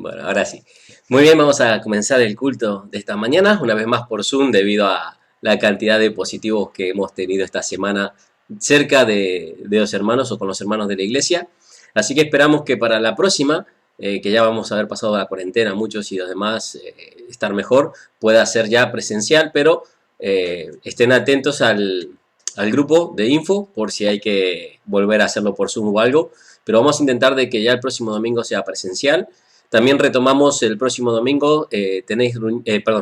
Bueno, ahora sí. Muy bien, vamos a comenzar el culto de esta mañana, una vez más por Zoom, debido a la cantidad de positivos que hemos tenido esta semana cerca de los hermanos o con los hermanos de la iglesia. Así que esperamos que para la próxima, que ya vamos a haber pasado la cuarentena, muchos y los demás, estar mejor, pueda ser ya presencial, pero estén atentos al grupo de info por si hay que volver a hacerlo por Zoom o algo. Pero vamos a intentar de que ya el próximo domingo sea presencial. También retomamos el próximo domingo,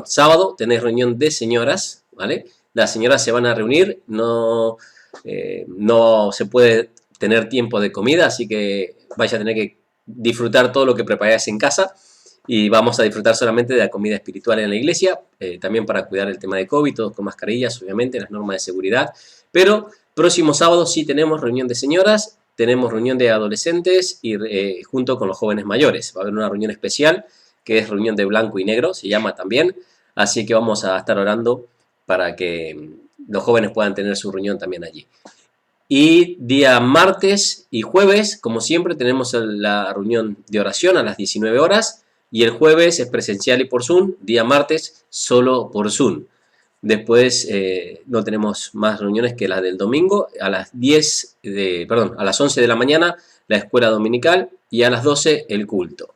sábado, tenéis reunión de señoras, ¿vale? Las señoras se van a reunir, no se puede tener tiempo de comida, así que vais a tener que disfrutar todo lo que preparáis en casa y vamos a disfrutar solamente de la comida espiritual en la iglesia, también para cuidar el tema de COVID, todos con mascarillas, obviamente, las normas de seguridad, pero próximo sábado sí tenemos reunión de señoras, tenemos reunión de adolescentes y junto con los jóvenes mayores. Va a haber una reunión especial que es reunión de blanco y negro, se llama también. Así que vamos a estar orando para que los jóvenes puedan tener su reunión también allí. Y día martes y jueves, como siempre, tenemos la reunión de oración a las 19 horas. Y el jueves es presencial y por Zoom. Día martes solo por Zoom. Después no tenemos más reuniones que las del domingo, a las a las 11 de la mañana la escuela dominical y a las 12 el culto.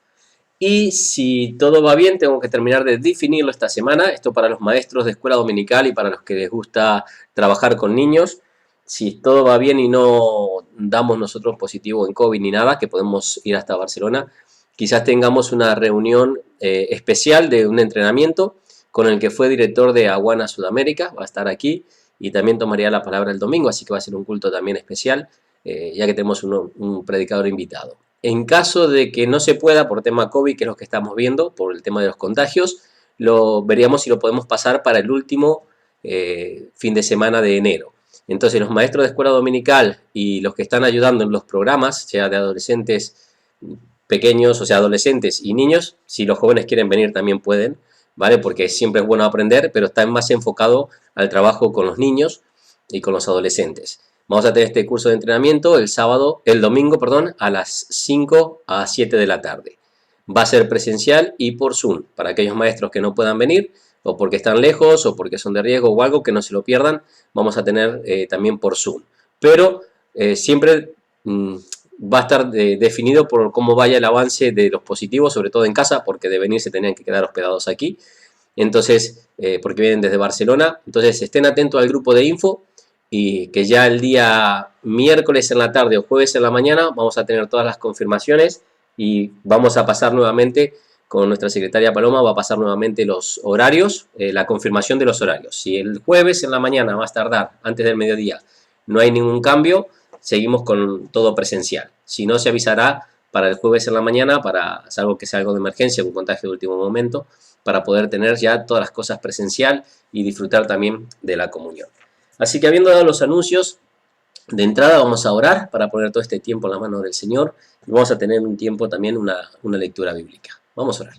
Y si todo va bien, tengo que terminar de definirlo esta semana, esto para los maestros de escuela dominical y para los que les gusta trabajar con niños. Si todo va bien y no damos nosotros positivo en COVID ni nada, que podemos ir hasta Barcelona, quizás tengamos una reunión especial de un entrenamiento con el que fue director de Aguana Sudamérica, va a estar aquí y también tomaría la palabra el domingo, así que va a ser un culto también especial, ya que tenemos un predicador invitado. En caso de que no se pueda por tema COVID, que es lo que estamos viendo, por el tema de los contagios, lo veríamos si lo podemos pasar para el último fin de semana de enero. Entonces los maestros de escuela dominical y los que están ayudando en los programas, sea de adolescentes pequeños, o sea, adolescentes y niños, si los jóvenes quieren venir también pueden, ¿vale? Porque siempre es bueno aprender, pero está más enfocado al trabajo con los niños y con los adolescentes. Vamos a tener este curso de entrenamiento el domingo, a las 5 a 7 de la tarde. Va a ser presencial y por Zoom, para aquellos maestros que no puedan venir, o porque están lejos, o porque son de riesgo o algo, que no se lo pierdan, vamos a tener también por Zoom. Pero siempre va a estar definido por cómo vaya el avance de los positivos, sobre todo en casa, porque de venir se tenían que quedar hospedados aquí. Entonces, porque vienen desde Barcelona. Entonces, estén atentos al grupo de info y que ya el día miércoles en la tarde o jueves en la mañana vamos a tener todas las confirmaciones y vamos a pasar nuevamente con nuestra secretaria Paloma, va a pasar nuevamente los horarios, la confirmación de los horarios. Si el jueves en la mañana va a tardar antes del mediodía, no hay ningún cambio, seguimos con todo presencial. Si no, se avisará para el jueves en la mañana, salvo que sea algo de emergencia, un contagio de último momento, para poder tener ya todas las cosas presencial y disfrutar también de la comunión. Así que habiendo dado los anuncios, de entrada vamos a orar para poner todo este tiempo en la mano del Señor y vamos a tener un tiempo también, una lectura bíblica. Vamos a orar.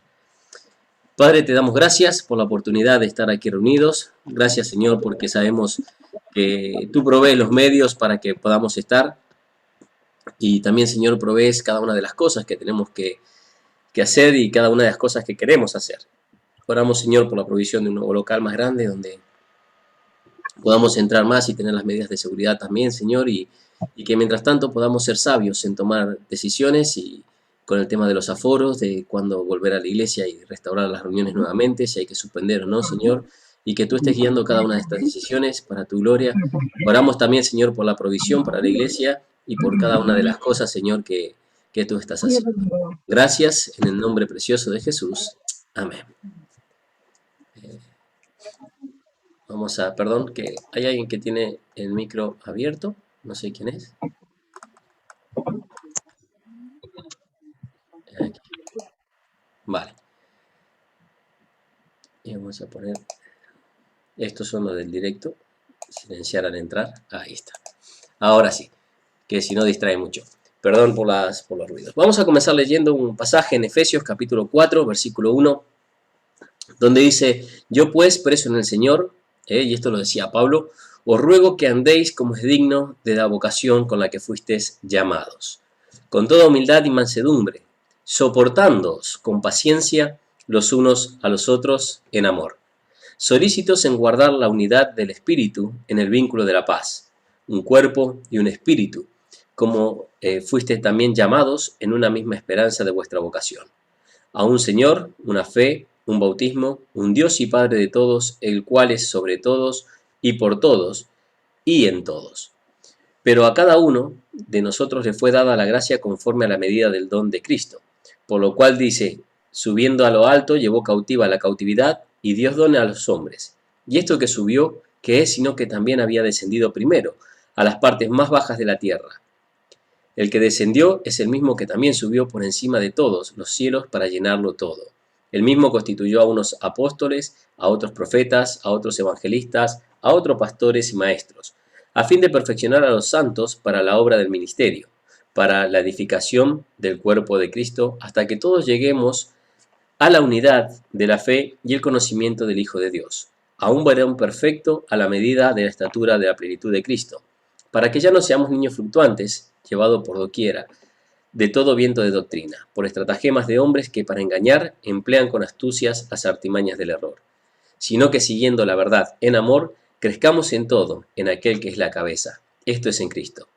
Padre, te damos gracias por la oportunidad de estar aquí reunidos. Gracias, Señor, porque sabemos que tú provees los medios para que podamos estar. Y también, Señor, provees cada una de las cosas que tenemos que hacer y cada una de las cosas que queremos hacer. Oramos, Señor, por la provisión de un nuevo local más grande donde podamos entrar más y tener las medidas de seguridad también, Señor, y que mientras tanto podamos ser sabios en tomar decisiones y con el tema de los aforos, de cuándo volver a la iglesia y restaurar las reuniones nuevamente, si hay que suspender o no, Señor, y que tú estés guiando cada una de estas decisiones para tu gloria. Oramos también, Señor, por la provisión para la iglesia y por cada una de las cosas, Señor, que tú estás haciendo. Gracias en el nombre precioso de Jesús. Amén. Perdón, que hay alguien que tiene el micro abierto, no sé quién es. Aquí. Vale. Y vamos a poner, estos son los del directo, silenciar al entrar, ahí está. Ahora sí, que si no distrae mucho. Perdón por los ruidos. Vamos a comenzar leyendo un pasaje en Efesios capítulo 4, versículo 1, donde dice: yo pues, preso en el Señor, y esto lo decía Pablo, os ruego que andéis como es digno de la vocación con la que fuisteis llamados, con toda humildad y mansedumbre, soportándoos con paciencia los unos a los otros en amor, solícitos en guardar la unidad del espíritu en el vínculo de la paz, un cuerpo y un espíritu, como fuisteis también llamados en una misma esperanza de vuestra vocación. A un Señor, una fe, un bautismo, un Dios y Padre de todos, el cual es sobre todos y por todos y en todos. Pero a cada uno de nosotros le fue dada la gracia conforme a la medida del don de Cristo, por lo cual dice, subiendo a lo alto, llevó cautiva la cautividad y dio dones a los hombres. Y esto que subió, ¿qué es sino que también había descendido primero a las partes más bajas de la tierra? El que descendió es el mismo que también subió por encima de todos los cielos para llenarlo todo. El mismo constituyó a unos apóstoles, a otros profetas, a otros evangelistas, a otros pastores y maestros, a fin de perfeccionar a los santos para la obra del ministerio, para la edificación del cuerpo de Cristo, hasta que todos lleguemos a la unidad de la fe y el conocimiento del Hijo de Dios, a un varón perfecto a la medida de la estatura de la plenitud de Cristo, para que ya no seamos niños fluctuantes, llevados por doquiera, de todo viento de doctrina, por estratagemas de hombres que para engañar emplean con astucias las artimañas del error, sino que siguiendo la verdad en amor, crezcamos en todo, en aquel que es la cabeza, esto es en Cristo,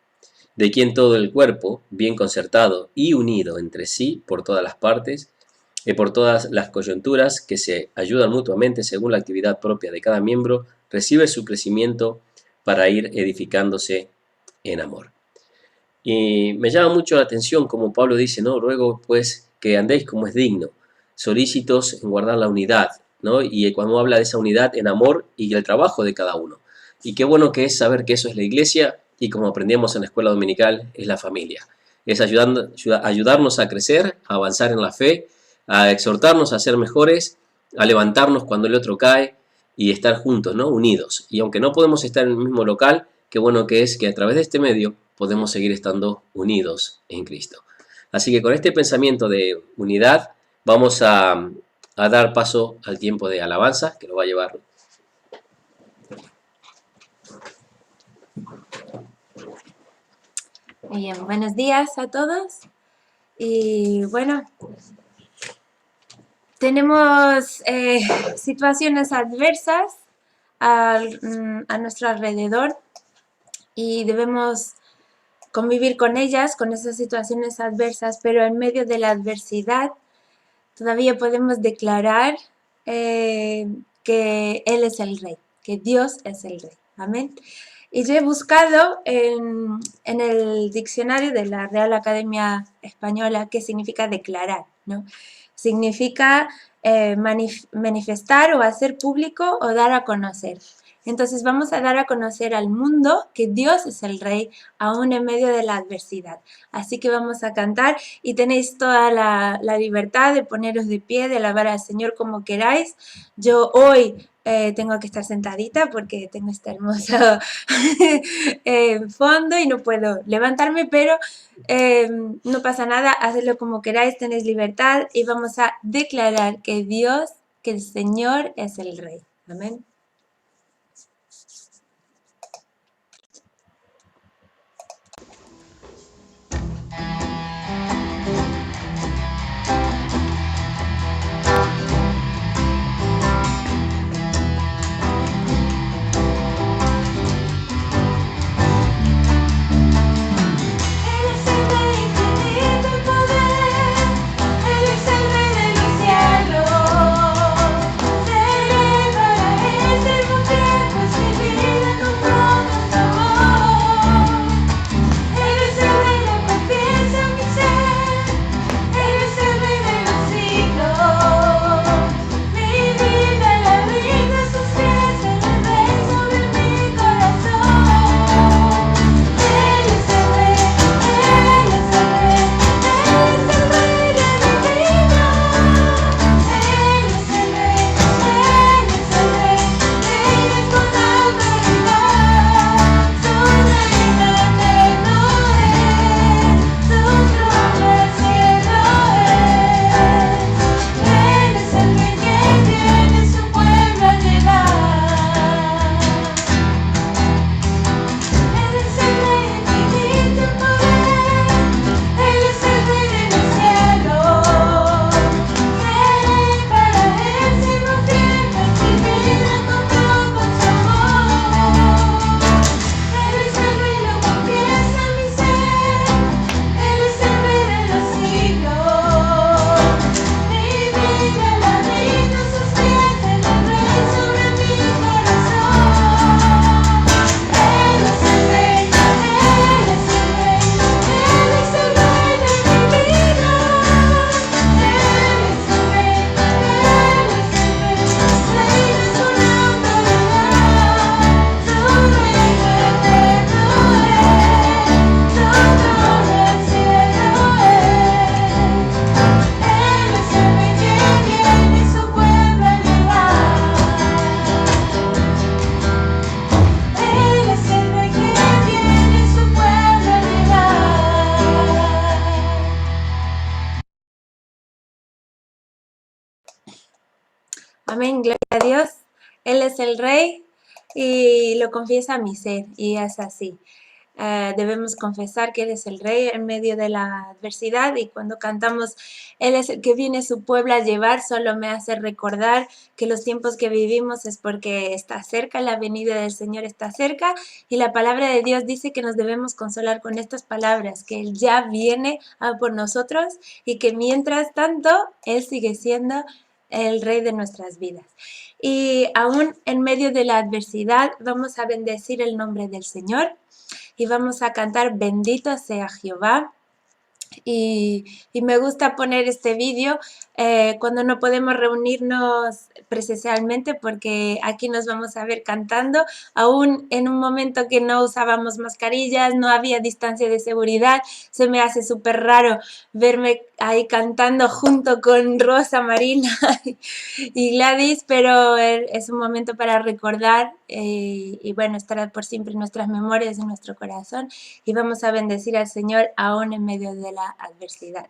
de quien todo el cuerpo, bien concertado y unido entre sí por todas las partes, y por todas las coyunturas que se ayudan mutuamente según la actividad propia de cada miembro, recibe su crecimiento para ir edificándose en amor. Y me llama mucho la atención como Pablo dice, ¿no? Ruego pues que andéis como es digno, solícitos en guardar la unidad, ¿no? Y cuando habla de esa unidad en amor y el trabajo de cada uno. Y qué bueno que es saber que eso es la iglesia y como aprendíamos en la escuela dominical, es la familia. Es ayudarnos a crecer, a avanzar en la fe, a exhortarnos a ser mejores, a levantarnos cuando el otro cae y estar juntos, ¿no? Unidos. Y aunque no podemos estar en el mismo local, qué bueno que es que a través de este medio podemos seguir estando unidos en Cristo. Así que con este pensamiento de unidad vamos a dar paso al tiempo de alabanza que lo va a llevar. Bien, buenos días a todos. Y bueno, tenemos situaciones adversas a nuestro alrededor y debemos convivir con ellas, con esas situaciones adversas, pero en medio de la adversidad todavía podemos declarar que Él es el Rey, que Dios es el Rey. Amén. Y yo he buscado en el diccionario de la Real Academia Española qué significa declarar, ¿no? Significa manifestar o hacer público o dar a conocer. Entonces vamos a dar a conocer al mundo que Dios es el Rey, aún en medio de la adversidad. Así que vamos a cantar y tenéis toda la libertad de poneros de pie, de alabar al Señor como queráis. Yo hoy tengo que estar sentadita porque tengo este hermoso fondo y no puedo levantarme, pero no pasa nada, hacedlo como queráis, tenéis libertad y vamos a declarar que Dios, que el Señor es el Rey. Amén. Él es el rey de los cielos, seré para él. Amén, gloria a Dios. Él es el Rey y lo confiesa mi ser y es así. Debemos confesar que Él es el Rey en medio de la adversidad y cuando cantamos Él es el que viene su pueblo a llevar, solo me hace recordar que los tiempos que vivimos es porque está cerca, la venida del Señor está cerca y la palabra de Dios dice que nos debemos consolar con estas palabras, que Él ya viene a por nosotros y que mientras tanto Él sigue siendo el Rey de nuestras vidas. Y aún en medio de la adversidad vamos a bendecir el nombre del Señor y vamos a cantar Bendito sea Jehová. Y me gusta poner este vídeo cuando no podemos reunirnos presencialmente porque aquí nos vamos a ver cantando, aún en un momento que no usábamos mascarillas, no había distancia de seguridad, se me hace súper raro verme ahí cantando junto con Rosa, Marina y Gladys, pero es un momento para recordar y bueno, estará por siempre en nuestras memorias, en nuestro corazón y vamos a bendecir al Señor aún en medio de la adversidad.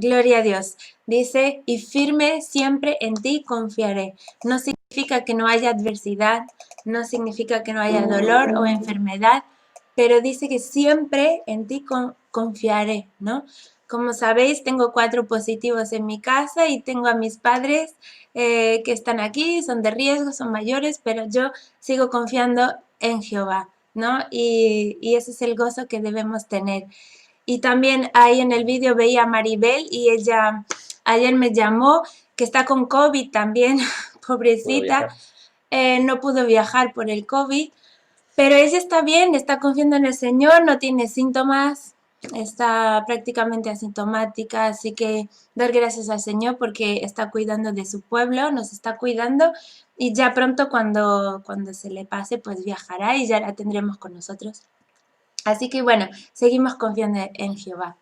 Gloria a Dios. Dice, y firme siempre en ti confiaré. No significa que no haya adversidad, no significa que no haya dolor o enfermedad, pero dice que siempre en ti confiaré, ¿no? Como sabéis, tengo 4 positivos en mi casa y tengo a mis padres que están aquí, son de riesgo, son mayores, pero yo sigo confiando en Jehová, ¿no? Y ese es el gozo que debemos tener. Y también ahí en el vídeo veía a Maribel y ella ayer me llamó que está con COVID también, pobrecita. No pudo viajar por el COVID, pero ella está bien, está confiando en el Señor, no tiene síntomas, está prácticamente asintomática, así que dar gracias al Señor porque está cuidando de su pueblo, nos está cuidando y ya pronto cuando se le pase pues viajará y ya la tendremos con nosotros. Así que bueno, seguimos confiando en Jehová.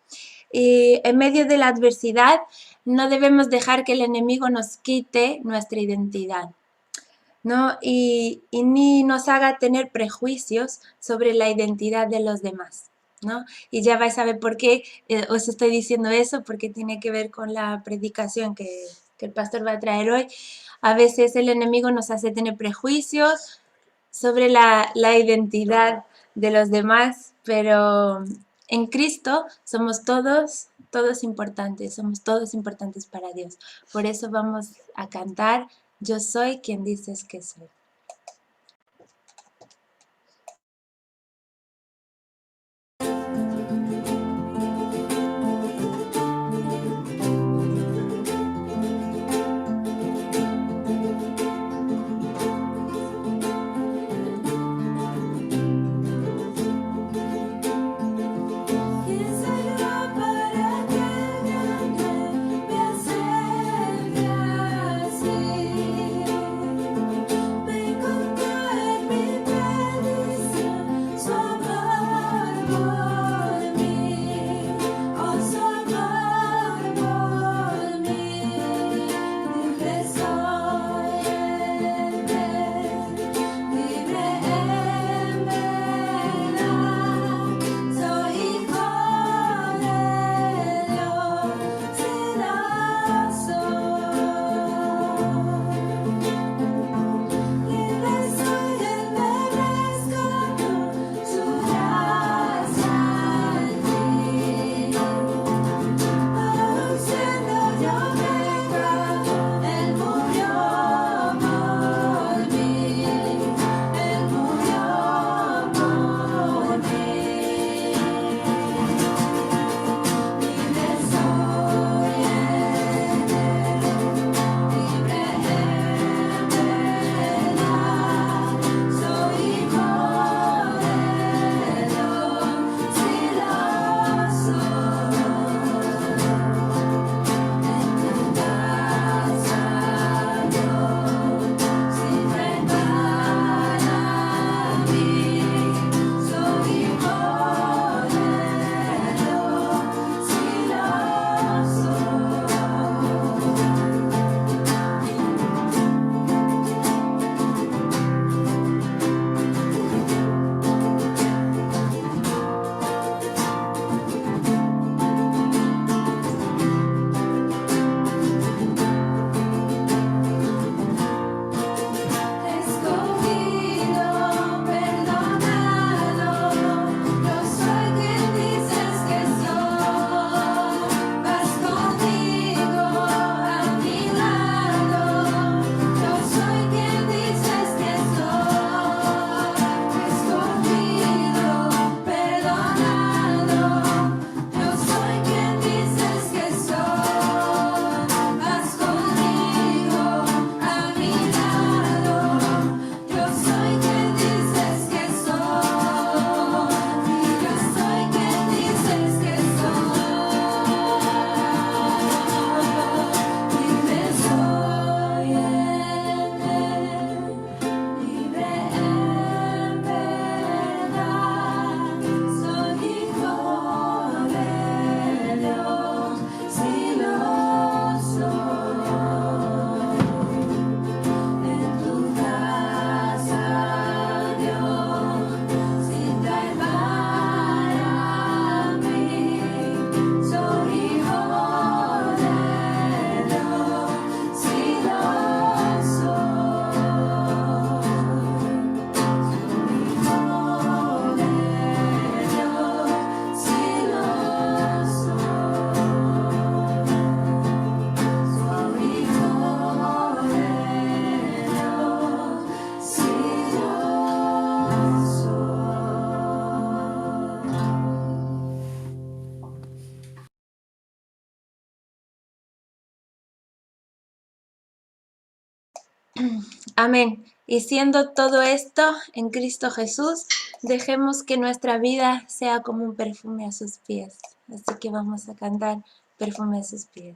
Y en medio de la adversidad no debemos dejar que el enemigo nos quite nuestra identidad, ¿no? Y ni nos haga tener prejuicios sobre la identidad de los demás, ¿no? Y ya vais a ver por qué os estoy diciendo eso, porque tiene que ver con la predicación que el pastor va a traer hoy. A veces el enemigo nos hace tener prejuicios sobre la identidad de los demás, pero en Cristo somos todos importantes, somos todos importantes para Dios. Por eso vamos a cantar, yo soy quien dices que soy. Amén. Y siendo todo esto en Cristo Jesús, dejemos que nuestra vida sea como un perfume a sus pies. Así que vamos a cantar perfume a sus pies.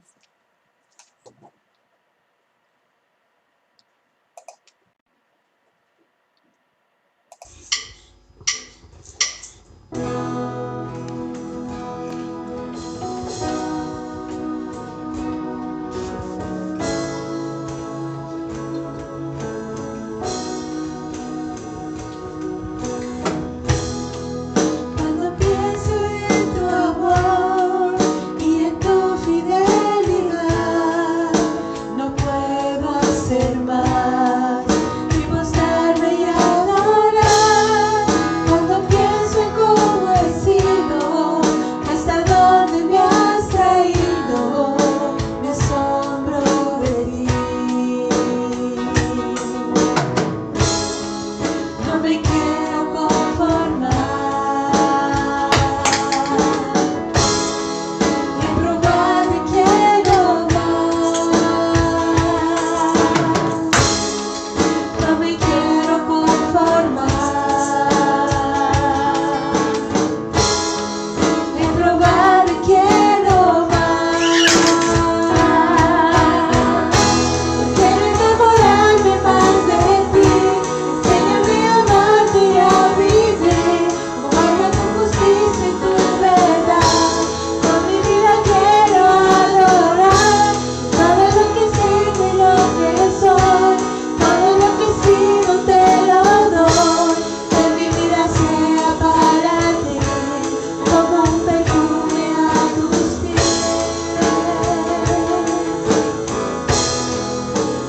Cuando pienso en tu amor y en tu fidelidad, no puedo hacer más que mostrarme y adorar. Cuando pienso en cómo he sido, hasta dónde me has traído, me asombro de ti. No me quiero conformar. En probar me quiero más. No me quiero conformar. En probar me quiero más. Quiero enamorarme más de ti. Enséñame a amarte y a vivir. Guarda tu justicia y tu verdad. Con mi vida quiero adorar. Todo lo que tengo y lo que soy, todo lo que he sido te lo doy. Que mi vida sea para ti, como un perfume a tus pies.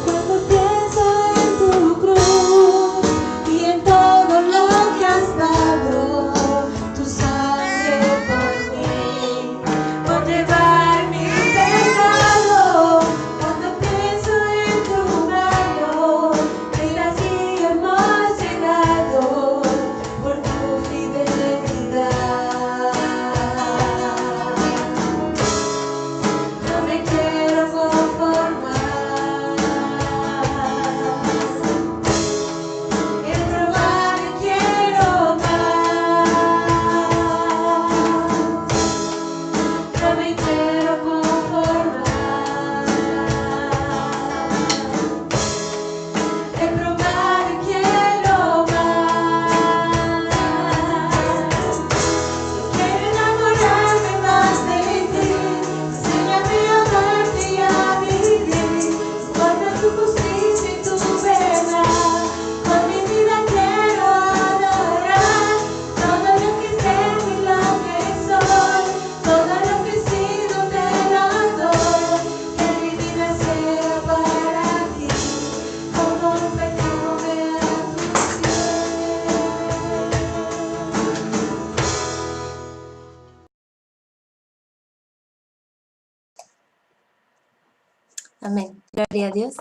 Cuando pienso en tu cruz y en todo lo que has dado, tu sangre por mí, por llevar mi pecado. Cuando pienso en tu mano, que así hemos llegado por tu fidelidad. No me quiero conformar. En probar me quiero más. No me quiero conformar. En probar me quiero más. Quiero enamorarme más de ti. Enséñame a amarte y a vivir. Guarda tu justicia y tu verdad. Con mi vida quiero adorar. Todo lo que tengo y lo que soy, todo lo que he sido te lo doy. Que mi vida sea para ti, como un perfume a tus pies. Amén. Gloria a Dios.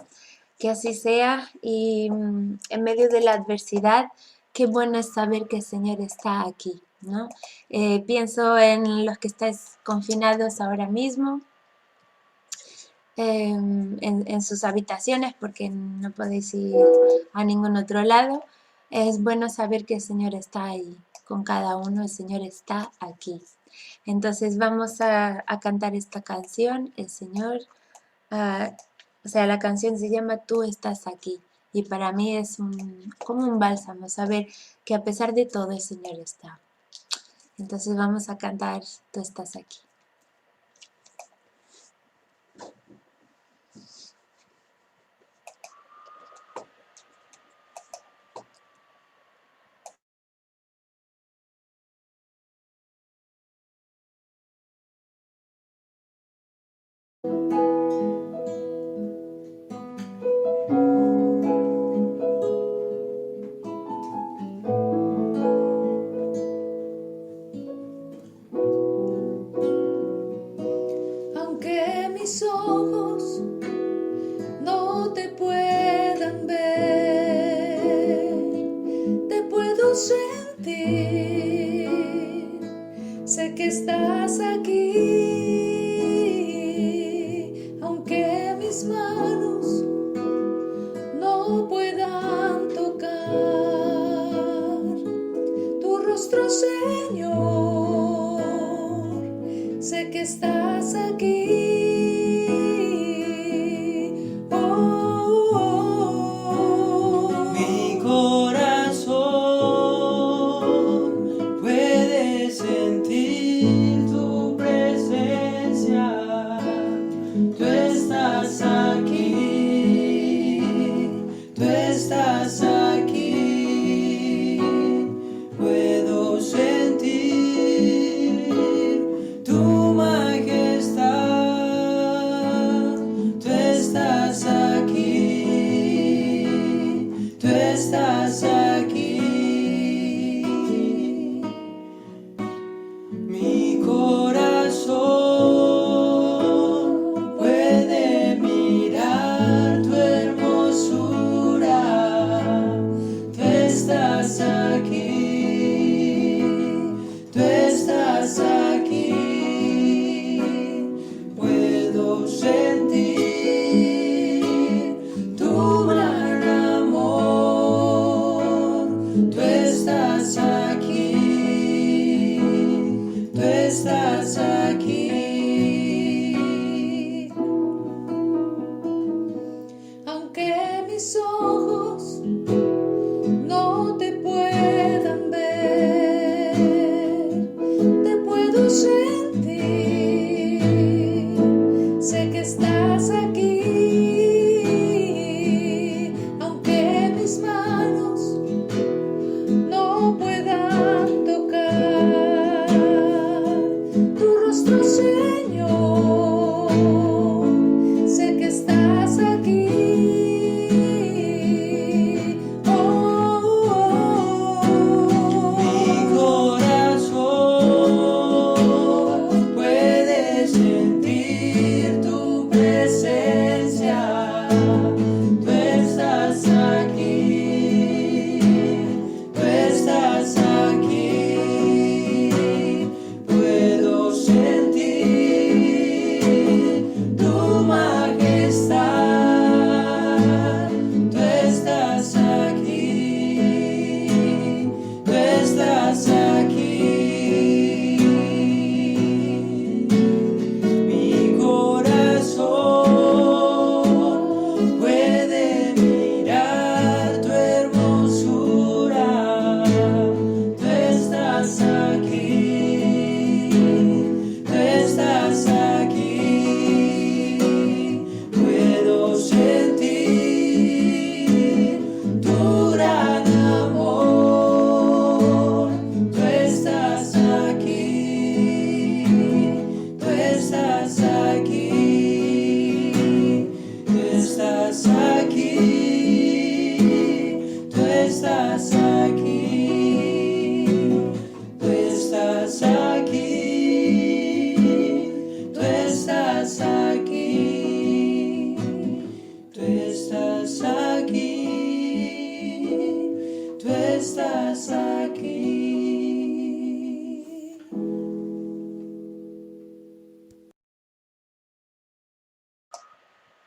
Que así sea. Y en medio de la adversidad, qué bueno es saber que el Señor está aquí, ¿no? Pienso en los que estáis confinados ahora mismo, en sus habitaciones, porque no podéis ir a ningún otro lado. Es bueno saber que el Señor está ahí con cada uno. El Señor está aquí. Entonces vamos a cantar esta canción. El Señor... o sea, la canción se llama Tú estás aquí. Y para mí es como un bálsamo saber que a pesar de todo el Señor está. Entonces vamos a cantar Tú estás aquí. Aunque mis ojos no te puedan ver, te puedo sentir. Sé que estás aquí, aunque mis manos no estás aquí, puedo sentir tu majestad. Tú estás aquí, tú estás aquí. Mi corazón puede mirar tu hermosura. Tú estás aquí, tú estás aquí. Puedo sentir tu gran amor. Tú estás aquí, tú estás aquí. Aunque mis ojos no te puedan ver, te puedo sentir. Sé que estás aquí. Aunque mis manos no puedan tocar tu rostro, Señor, sé que estás aquí. Mi corazón puede sentir tu presencia. Tú estás aquí, tú estás aquí. Puedo sentir tu majestad. Tú estás aquí, tú estás aquí. Mi corazón puede mirar tu hermosura. Tú estás aquí, tú estás aquí. Puedo sentir tu gran amor. Tú estás aquí, tú estás aquí. Tú estás aquí, tú estás aquí. Tú estás aquí, tú estás aquí. Tú estás aquí, tú estás aquí.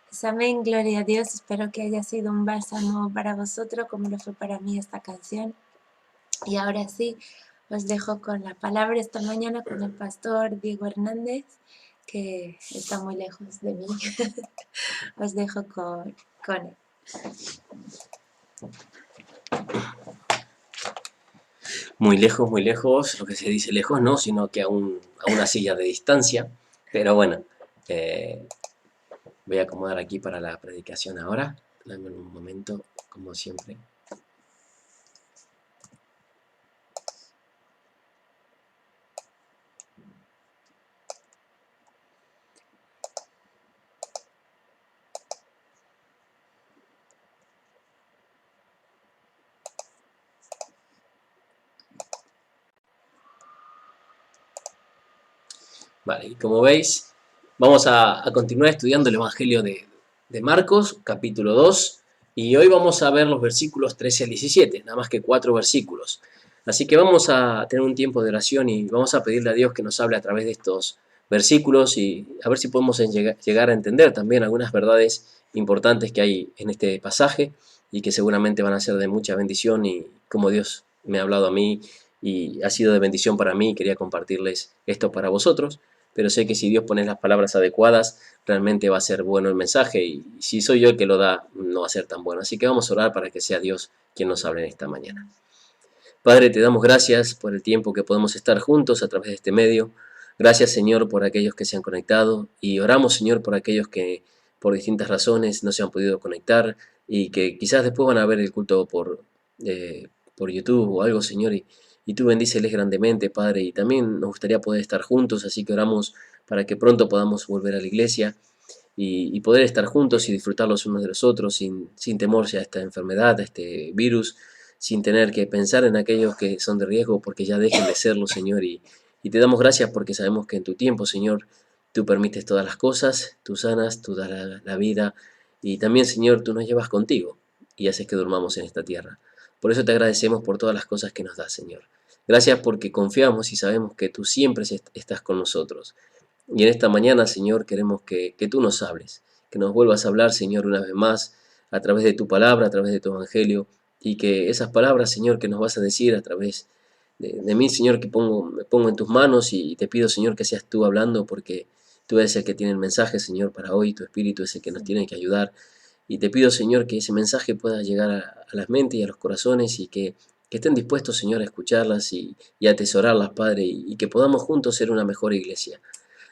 Pues amén, gloria a Dios. Espero que haya sido un bálsamo para vosotros, como lo fue para mí esta canción. Y ahora sí, os dejo con la palabra esta mañana con el pastor Diego Hernández, que está muy lejos de mí. Os dejo con él. Muy lejos, lo que se dice lejos no, sino que a una silla de distancia. Pero bueno, voy a acomodar aquí para la predicación ahora. Dame un momento, como siempre. Vale, y como veis, vamos a continuar estudiando el Evangelio de Marcos, capítulo 2, y hoy vamos a ver los versículos 13 al 17, nada más que 4 versículos. Así que vamos a tener un tiempo de oración y vamos a pedirle a Dios que nos hable a través de estos versículos y a ver si podemos llegar a entender también algunas verdades importantes que hay en este pasaje y que seguramente van a ser de mucha bendición, y como Dios me ha hablado a mí y ha sido de bendición para mí, quería compartirles esto para vosotros. Pero sé que si Dios pone las palabras adecuadas, realmente va a ser bueno el mensaje, y si soy yo el que lo da, no va a ser tan bueno. Así que vamos a orar para que sea Dios quien nos hable en esta mañana. Padre, te damos gracias por el tiempo que podemos estar juntos a través de este medio. Gracias, Señor, por aquellos que se han conectado, y oramos, Señor, por aquellos que por distintas razones no se han podido conectar. y que quizás después van a ver el culto por YouTube o algo, Señor, y tú bendíceles grandemente, Padre, y también nos gustaría poder estar juntos, así que oramos para que pronto podamos volver a la iglesia y poder estar juntos y disfrutar los unos de los otros sin temor a esta enfermedad, a este virus, sin tener que pensar en aquellos que son de riesgo, porque ya dejen de serlo, Señor, y te damos gracias porque sabemos que en tu tiempo, Señor, tú permites todas las cosas, tú sanas, tú das la vida, y también, Señor, tú nos llevas contigo y haces que durmamos en esta tierra. Por eso te agradecemos por todas las cosas que nos das, Señor. Gracias porque confiamos y sabemos que tú siempre estás con nosotros. Y en esta mañana, Señor, queremos que tú nos hables, que nos vuelvas a hablar, Señor, una vez más, a través de tu palabra, a través de tu evangelio, y que esas palabras, Señor, que nos vas a decir a través de mí, Señor, que me pongo en tus manos y te pido, Señor, que seas tú hablando, porque tú eres el que tiene el mensaje, Señor, para hoy, tu Espíritu es el que nos tiene que ayudar. Y te pido, Señor, que ese mensaje pueda llegar a las mentes y a los corazones y que estén dispuestos, Señor, a escucharlas y a atesorarlas, Padre, y que podamos juntos ser una mejor iglesia.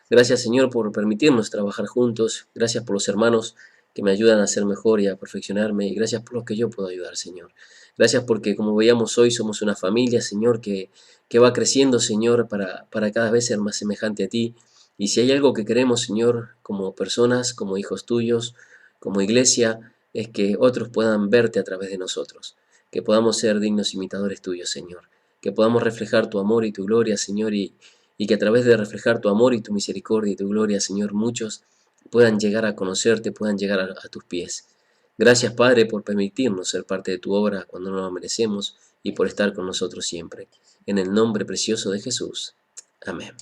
Gracias, Señor, por permitirnos trabajar juntos. Gracias por los hermanos que me ayudan a ser mejor y a perfeccionarme. Y gracias por los que yo puedo ayudar, Señor. Gracias porque, como veíamos hoy, somos una familia, Señor, que va creciendo, Señor, para cada vez ser más semejante a ti. Y si hay algo que queremos, Señor, como personas, como hijos tuyos, como iglesia, es que otros puedan verte a través de nosotros. Que podamos ser dignos imitadores tuyos, Señor. Que podamos reflejar tu amor y tu gloria, Señor, y que a través de reflejar tu amor y tu misericordia y tu gloria, Señor, muchos puedan llegar a conocerte, puedan llegar a tus pies. Gracias, Padre, por permitirnos ser parte de tu obra cuando no lo merecemos y por estar con nosotros siempre. En el nombre precioso de Jesús. Amén.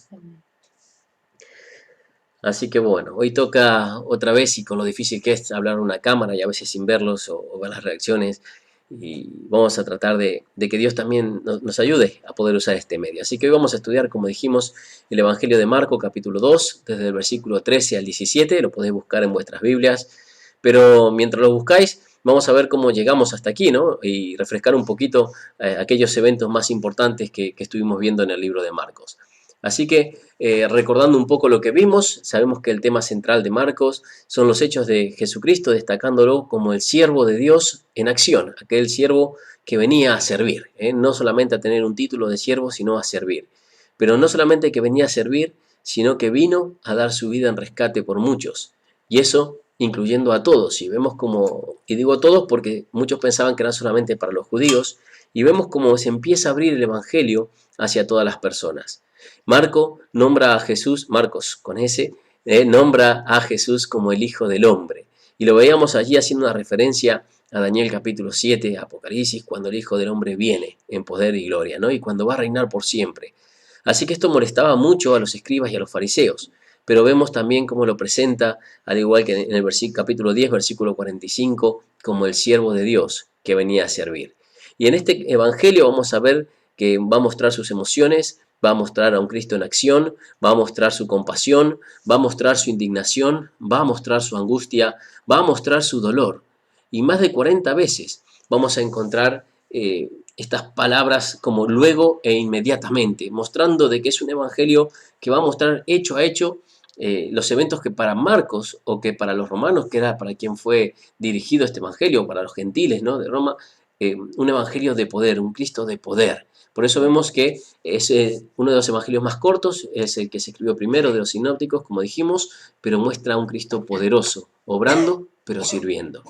Así que bueno, hoy toca otra vez, y con lo difícil que es hablar a una cámara y a veces sin verlos o ver las reacciones, y vamos a tratar de que Dios también nos ayude a poder usar este medio. Así que hoy vamos a estudiar, como dijimos, el Evangelio de Marcos, capítulo 2, desde el versículo 13 al 17, lo podéis buscar en vuestras Biblias, pero mientras lo buscáis, vamos a ver cómo llegamos hasta aquí, ¿no? Y refrescar un poquito aquellos eventos más importantes que estuvimos viendo en el libro de Marcos. Así que, recordando un poco lo que vimos, sabemos que el tema central de Marcos son los hechos de Jesucristo, destacándolo como el siervo de Dios en acción, aquel siervo que venía a servir, no solamente a tener un título de siervo, sino a servir. Pero no solamente que venía a servir, sino que vino a dar su vida en rescate por muchos. Y eso incluyendo a todos. Y vemos como, y digo todos porque muchos pensaban que era solamente para los judíos, y vemos cómo se empieza a abrir el Evangelio hacia todas las personas. Marcos nombra a Jesús, Marcos con S, nombra a Jesús como el Hijo del Hombre. Y lo veíamos allí haciendo una referencia a Daniel capítulo 7, Apocalipsis, cuando el Hijo del Hombre viene en poder y gloria, ¿no? Y cuando va a reinar por siempre. Así que esto molestaba mucho a los escribas y a los fariseos. Pero vemos también cómo lo presenta, al igual que en el capítulo 10, versículo 45, como el siervo de Dios que venía a servir. Y en este evangelio vamos a ver que va a mostrar sus emociones, va a mostrar a un Cristo en acción, va a mostrar su compasión, va a mostrar su indignación, va a mostrar su angustia, va a mostrar su dolor. Y más de 40 veces vamos a encontrar estas palabras como luego e inmediatamente, mostrando de que es un evangelio que va a mostrar hecho a hecho los eventos que para Marcos o que para los romanos, que era para quien fue dirigido este evangelio, para los gentiles, ¿no?, de Roma, un evangelio de poder, un Cristo de poder. Por eso vemos que es uno de los evangelios más cortos, es el que se escribió primero de los sinópticos, como dijimos, pero muestra a un Cristo poderoso, obrando, pero sirviendo.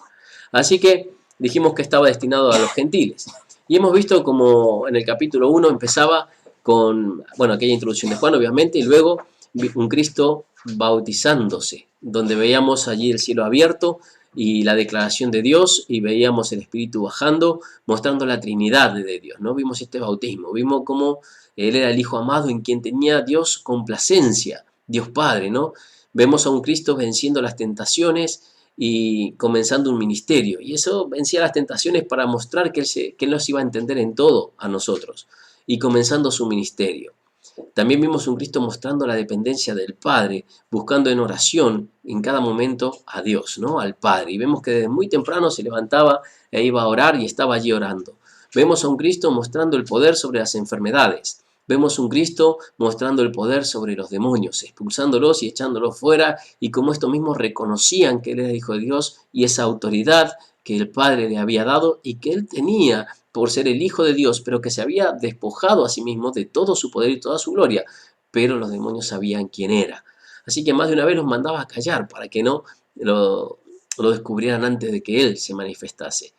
Así que dijimos que estaba destinado a los gentiles. Y hemos visto como en el capítulo 1 empezaba con, bueno, aquella introducción de Juan, obviamente, y luego un Cristo bautizándose, donde veíamos allí el cielo abierto y la declaración de Dios, y veíamos el Espíritu bajando, mostrando la Trinidad de Dios, ¿no? Vimos este bautismo, vimos cómo Él era el Hijo amado en quien tenía Dios complacencia, Dios Padre, ¿no? Vemos a un Cristo venciendo las tentaciones y comenzando un ministerio, y eso vencía las tentaciones para mostrar que Él nos iba a entender en todo a nosotros, y comenzando su ministerio. También vimos un Cristo mostrando la dependencia del Padre, buscando en oración en cada momento a Dios, ¿no?, al Padre. Y vemos que desde muy temprano se levantaba e iba a orar y estaba allí orando. Vemos a un Cristo mostrando el poder sobre las enfermedades. Vemos un Cristo mostrando el poder sobre los demonios, expulsándolos y echándolos fuera, y como estos mismos reconocían que Él era Hijo de Dios y esa autoridad que el Padre le había dado y que Él tenía por ser el Hijo de Dios, pero que se había despojado a sí mismo de todo su poder y toda su gloria, pero los demonios sabían quién era. Así que más de una vez los mandaba a callar para que no lo descubrieran antes de que Él se manifestase.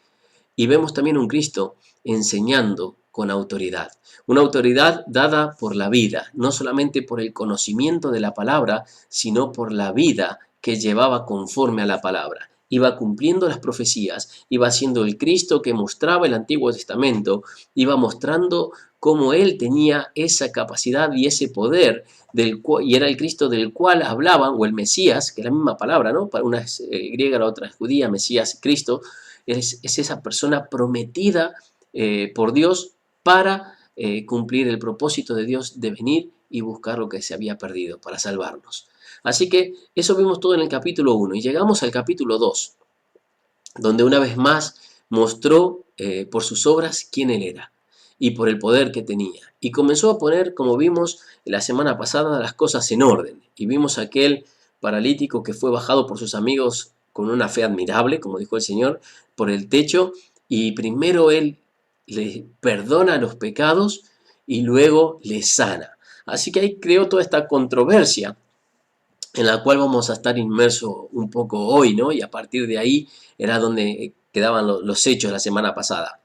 Y vemos también un Cristo enseñando con autoridad. Una autoridad dada por la vida, no solamente por el conocimiento de la palabra, sino por la vida que llevaba conforme a la palabra. Iba cumpliendo las profecías, iba siendo el Cristo que mostraba el Antiguo Testamento, iba mostrando cómo Él tenía esa capacidad y ese poder, y era el Cristo del cual hablaban, o el Mesías, que es la misma palabra, ¿no? Para una es griega, la otra es judía, Mesías, Cristo, es esa persona prometida por Dios para cumplir el propósito de Dios de venir y buscar lo que se había perdido, para salvarnos. Así que eso vimos todo en el capítulo 1 y llegamos al capítulo 2, donde una vez más mostró por sus obras quién Él era y por el poder que tenía. Y comenzó a poner, como vimos la semana pasada, las cosas en orden. Y vimos a aquel paralítico que fue bajado por sus amigos con una fe admirable, como dijo el Señor, por el techo, y primero Él le perdona los pecados y luego le sana. Así que ahí creó toda esta controversia en la cual vamos a estar inmersos un poco hoy, ¿no? Y a partir de ahí era donde quedaban los hechos la semana pasada.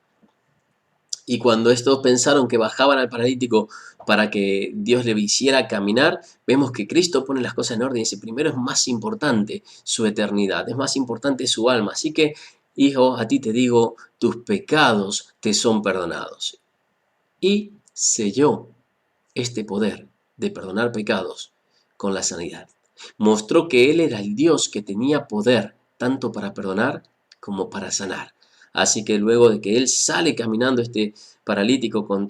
Y cuando estos pensaron que bajaban al paralítico para que Dios le hiciera caminar, vemos que Cristo pone las cosas en orden y dice, primero es más importante su eternidad, es más importante su alma. Así que, hijo, a ti te digo, tus pecados te son perdonados. Y selló este poder de perdonar pecados con la sanidad. Mostró que Él era el Dios que tenía poder tanto para perdonar como para sanar. Así que luego de que Él sale caminando este paralítico con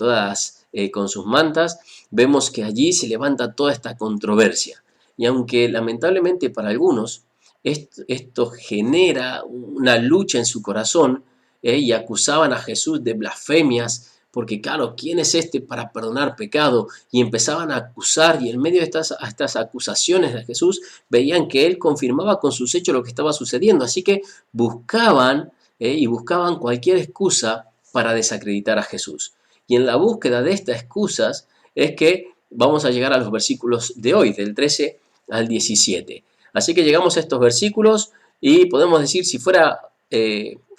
sus mantas, vemos que allí se levanta toda esta controversia. Y aunque lamentablemente para algunos esto genera una lucha en su corazón, y acusaban a Jesús de blasfemias, porque claro, ¿quién es este para perdonar pecado? Y empezaban a acusar, y en medio de estas acusaciones de Jesús, veían que Él confirmaba con sus hechos lo que estaba sucediendo. Así que buscaban cualquier excusa para desacreditar a Jesús. Y en la búsqueda de estas excusas es que vamos a llegar a los versículos de hoy, del 13 al 17. Así que llegamos a estos versículos y podemos decir, si fuera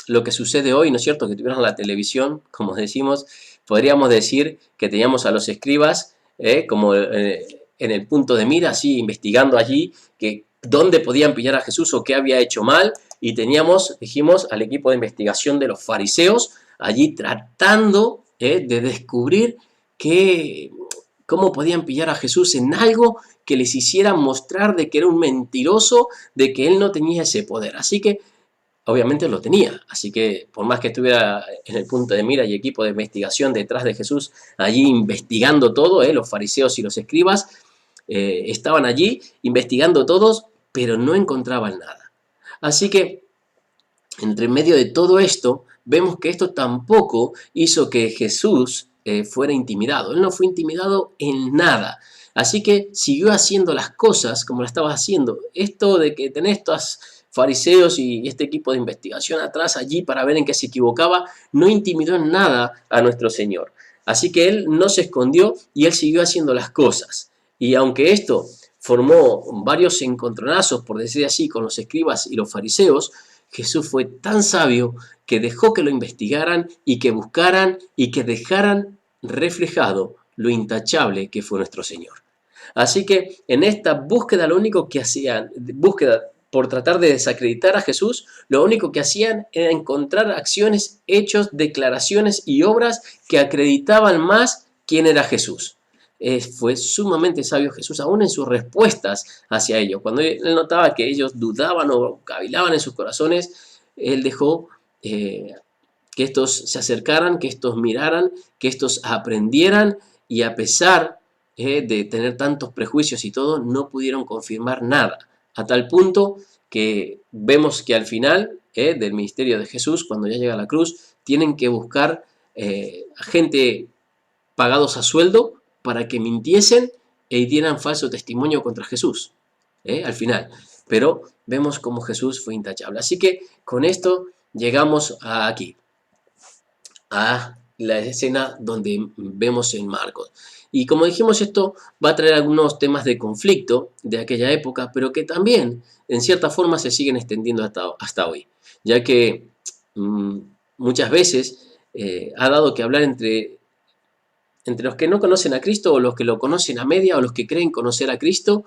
lo que sucede hoy, ¿no es cierto?, que tuvieran la televisión, como decimos, podríamos decir que teníamos a los escribas como en el punto de mira, así investigando allí que dónde podían pillar a Jesús o qué había hecho mal, y dijimos, al equipo de investigación de los fariseos allí tratando de descubrir cómo podían pillar a Jesús en algo que les hiciera mostrar de que era un mentiroso, de que Él no tenía ese poder. Así que obviamente lo tenía, así que por más que estuviera en el punto de mira y equipo de investigación detrás de Jesús, allí investigando todo, los fariseos y los escribas estaban allí investigando todos, pero no encontraban nada. Así que, entre medio de todo esto, vemos que esto tampoco hizo que Jesús fuera intimidado. Él no fue intimidado en nada. Así que siguió haciendo las cosas como las estaba haciendo. Esto de que tenés estos fariseos y este equipo de investigación atrás allí para ver en qué se equivocaba, no intimidó en nada a nuestro Señor. Así que Él no se escondió y Él siguió haciendo las cosas. Y aunque esto formó varios encontronazos, por decir así, con los escribas y los fariseos, Jesús fue tan sabio que dejó que lo investigaran y que buscaran y que dejaran reflejado lo intachable que fue nuestro Señor. Así que en esta búsqueda, lo único que hacían, búsqueda por tratar de desacreditar a Jesús, lo único que hacían era encontrar acciones, hechos, declaraciones y obras que acreditaban más quién era Jesús. Fue sumamente sabio Jesús, aún en sus respuestas hacia ellos. Cuando Él notaba que ellos dudaban o cavilaban en sus corazones, Él dejó que estos se acercaran, que estos miraran, que estos aprendieran, y a pesar de tener tantos prejuicios y todo, no pudieron confirmar nada. A tal punto que vemos que al final del ministerio de Jesús, cuando ya llega a la cruz, tienen que buscar a gente pagados a sueldo para que mintiesen e dieran falso testimonio contra Jesús, al final. Pero vemos cómo Jesús fue intachable. Así que con esto llegamos aquí, a la escena donde vemos en Marcos. Y como dijimos, esto va a traer algunos temas de conflicto de aquella época, pero que también, en cierta forma, se siguen extendiendo hasta hoy, ya que muchas veces ha dado que hablar entre los que no conocen a Cristo, o los que lo conocen a media, o los que creen conocer a Cristo,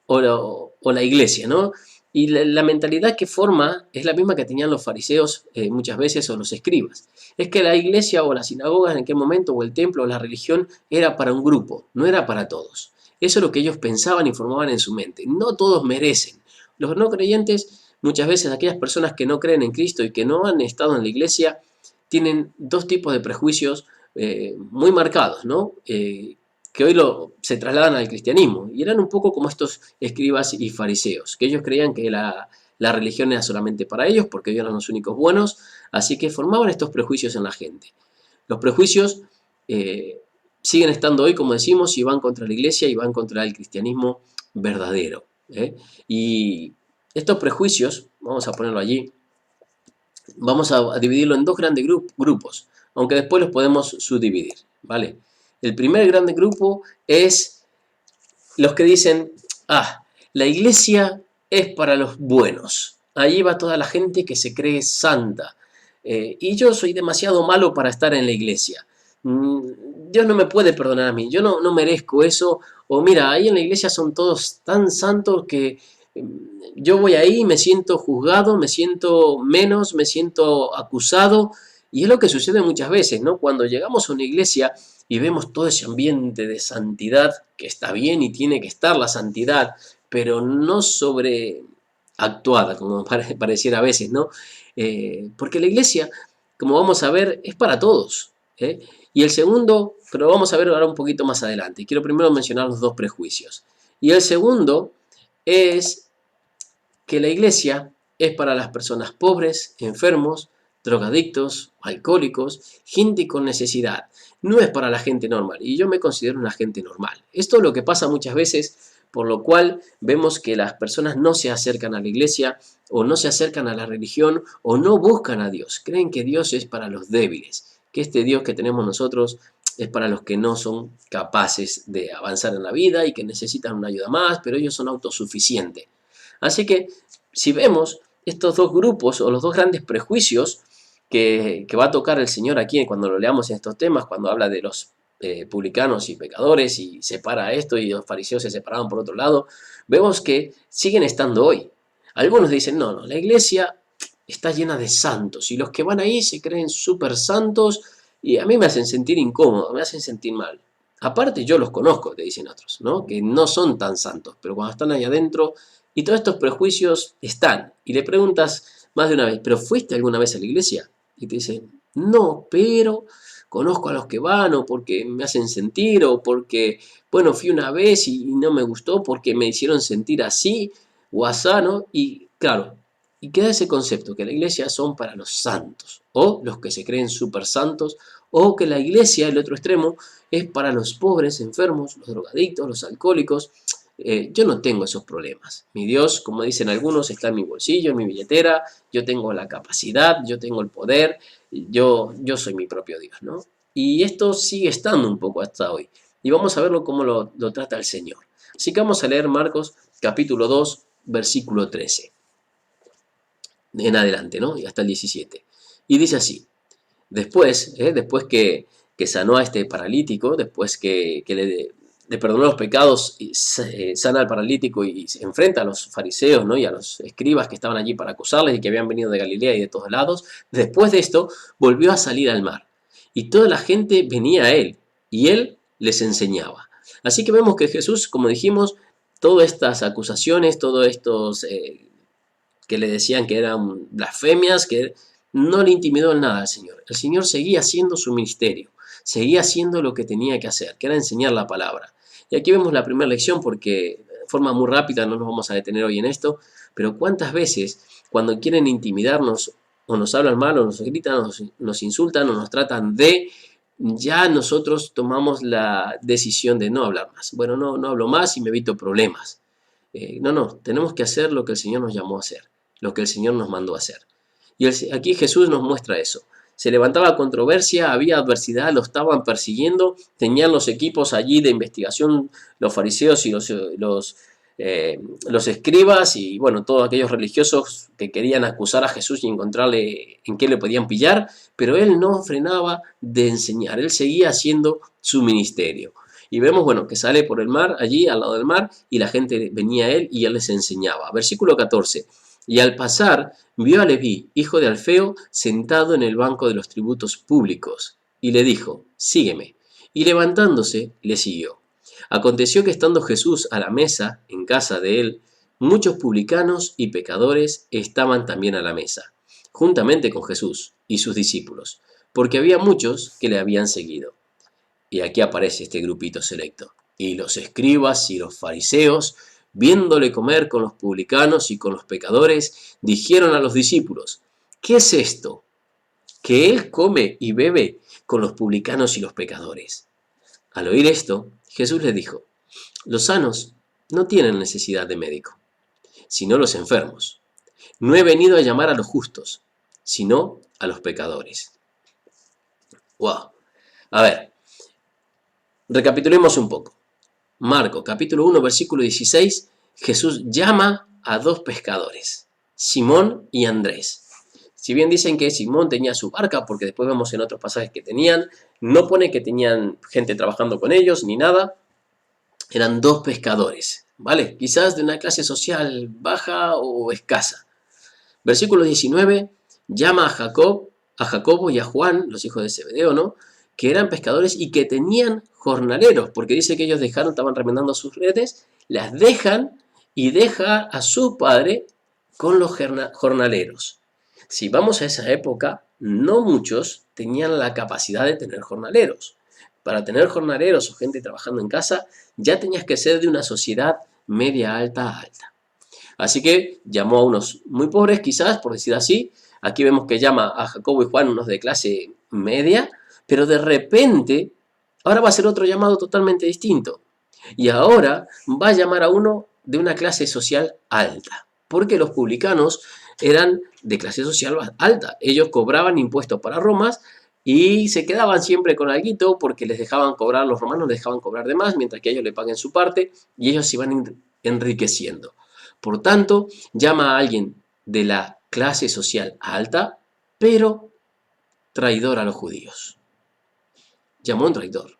o la iglesia, ¿no? Y la mentalidad que forma es la misma que tenían los fariseos muchas veces, o los escribas. Es que la iglesia o la sinagoga en aquel momento, o el templo o la religión, era para un grupo, no era para todos. Eso es lo que ellos pensaban y formaban en su mente. No todos merecen. Los no creyentes, muchas veces aquellas personas que no creen en Cristo y que no han estado en la iglesia, tienen dos tipos de prejuicios muy marcados, ¿no? Que hoy se trasladan al cristianismo, y eran un poco como estos escribas y fariseos, que ellos creían que la religión era solamente para ellos, porque ellos eran los únicos buenos, así que formaban estos prejuicios en la gente. Los prejuicios siguen estando hoy, como decimos, y van contra la iglesia y van contra el cristianismo verdadero. Y estos prejuicios, vamos a ponerlo allí, vamos a dividirlo en dos grandes grupos, aunque después los podemos subdividir, ¿vale? El primer grande grupo es los que dicen, la iglesia es para los buenos. Allí va toda la gente que se cree santa. Y yo soy demasiado malo para estar en la iglesia. Dios no me puede perdonar a mí. Yo no merezco eso. O mira, ahí en la iglesia son todos tan santos que yo voy ahí y me siento juzgado, me siento menos, me siento acusado. Y es lo que sucede muchas veces, ¿no? Cuando llegamos a una iglesia y vemos todo ese ambiente de santidad, que está bien y tiene que estar la santidad, pero no sobreactuada, como pareciera a veces, ¿no? Porque la iglesia, como vamos a ver, es para todos. Y el segundo, pero vamos a ver ahora un poquito más adelante. Quiero primero mencionar los dos prejuicios. Y el segundo es que la iglesia es para las personas pobres, enfermos, drogadictos, alcohólicos, gente con necesidad. No es para la gente normal, y yo me considero una gente normal. Esto es lo que pasa muchas veces, por lo cual vemos que las personas no se acercan a la iglesia, o no se acercan a la religión, o no buscan a Dios. Creen que Dios es para los débiles, que este Dios que tenemos nosotros es para los que no son capaces de avanzar en la vida y que necesitan una ayuda más, pero ellos son autosuficientes. Así que, si vemos estos dos grupos, o los dos grandes prejuicios que va a tocar el Señor aquí cuando lo leamos en estos temas, cuando habla de los publicanos y pecadores y separa esto, y los fariseos se separaron por otro lado, vemos que siguen estando hoy. Algunos dicen, no, la iglesia está llena de santos y los que van ahí se creen súper santos y a mí me hacen sentir incómodo, me hacen sentir mal. Aparte yo los conozco, te dicen otros, ¿no? Que no son tan santos, pero cuando están ahí adentro y todos estos prejuicios están, y le preguntas más de una vez, ¿pero fuiste alguna vez a la iglesia? Y te dicen, no, pero conozco a los que van, o porque me hacen sentir, o porque, bueno, fui una vez y no me gustó porque me hicieron sentir así, o asá, ¿no? Y claro, y queda ese concepto, que la iglesia son para los santos, o los que se creen súper santos, o que la iglesia, el otro extremo, es para los pobres, enfermos, los drogadictos, los alcohólicos. Yo no tengo esos problemas. Mi Dios, como dicen algunos, está en mi bolsillo, en mi billetera. Yo tengo la capacidad, yo tengo el poder. Yo soy mi propio Dios, ¿no? Y esto sigue estando un poco hasta hoy. Y vamos a verlo cómo lo trata el Señor. Así que vamos a leer Marcos capítulo 2, versículo 13. En adelante, ¿no? Y hasta el 17. Y dice así. Después que sanó a este paralítico, después que le perdonó los pecados, y sana al paralítico y se enfrenta a los fariseos, ¿no? Y a los escribas que estaban allí para acusarles y que habían venido de Galilea y de todos lados. Después de esto, volvió a salir al mar. Y toda la gente venía a él, y él les enseñaba. Así que vemos que Jesús, como dijimos, todas estas acusaciones, todos estos que le decían que eran blasfemias, que no le intimidó en nada al Señor. El Señor seguía haciendo su ministerio, seguía haciendo lo que tenía que hacer, que era enseñar la palabra. Y aquí vemos la primera lección, porque de forma muy rápida no nos vamos a detener hoy en esto, pero cuántas veces cuando quieren intimidarnos, o nos hablan mal, o nos gritan, o nos insultan, o nos tratan de ya nosotros tomamos la decisión de no hablar más. Bueno, no hablo más y me evito problemas. No, tenemos que hacer lo que el Señor nos llamó a hacer, lo que el Señor nos mandó a hacer. Y aquí Jesús nos muestra eso. Se levantaba controversia, había adversidad, lo estaban persiguiendo, tenían los equipos allí de investigación, los fariseos y los escribas y bueno, todos aquellos religiosos que querían acusar a Jesús y encontrarle en qué le podían pillar, pero él no frenaba de enseñar, él seguía haciendo su ministerio. Y vemos, bueno, que sale por el mar, allí al lado del mar, y la gente venía a él y él les enseñaba. Versículo 14. Y al pasar, vio a Leví, hijo de Alfeo, sentado en el banco de los tributos públicos, y le dijo, sígueme. Y levantándose, le siguió. Aconteció que estando Jesús a la mesa, en casa de él, muchos publicanos y pecadores estaban también a la mesa, juntamente con Jesús y sus discípulos, porque había muchos que le habían seguido. Y aquí aparece este grupito selecto. Y los escribas y los fariseos, viéndole comer con los publicanos y con los pecadores, dijeron a los discípulos, ¿qué es esto? Que él come y bebe con los publicanos y los pecadores. Al oír esto, Jesús les dijo, los sanos no tienen necesidad de médico, sino los enfermos. No he venido a llamar a los justos, sino a los pecadores. ¡Wow! A ver, recapitulemos un poco. Marcos, capítulo 1, versículo 16, Jesús llama a dos pescadores, Simón y Andrés. Si bien dicen que Simón tenía su barca, porque después vemos en otros pasajes que tenían, no pone que tenían gente trabajando con ellos ni nada, eran dos pescadores, ¿vale? Quizás de una clase social baja o escasa. Versículo 19, llama a Jacobo y a Juan, los hijos de Zebedeo, ¿no? Que eran pescadores y que tenían jornaleros, porque dice que ellos estaban remendando sus redes, las dejan y deja a su padre con los jornaleros. Si vamos a esa época, no muchos tenían la capacidad de tener jornaleros. Para tener jornaleros o gente trabajando en casa, ya tenías que ser de una sociedad media alta. Así que llamó a unos muy pobres, quizás, por decir así. Aquí vemos que llama a Jacobo y Juan, unos de clase media, pero de repente, ahora va a ser otro llamado totalmente distinto. Y ahora va a llamar a uno de una clase social alta, porque los publicanos eran de clase social alta. Ellos cobraban impuestos para Roma y se quedaban siempre con alguito porque les dejaban cobrar, los romanos les dejaban cobrar de más, mientras que ellos le paguen su parte y ellos se iban enriqueciendo. Por tanto, llama a alguien de la clase social alta, pero traidor a los judíos. Llamó a un traidor.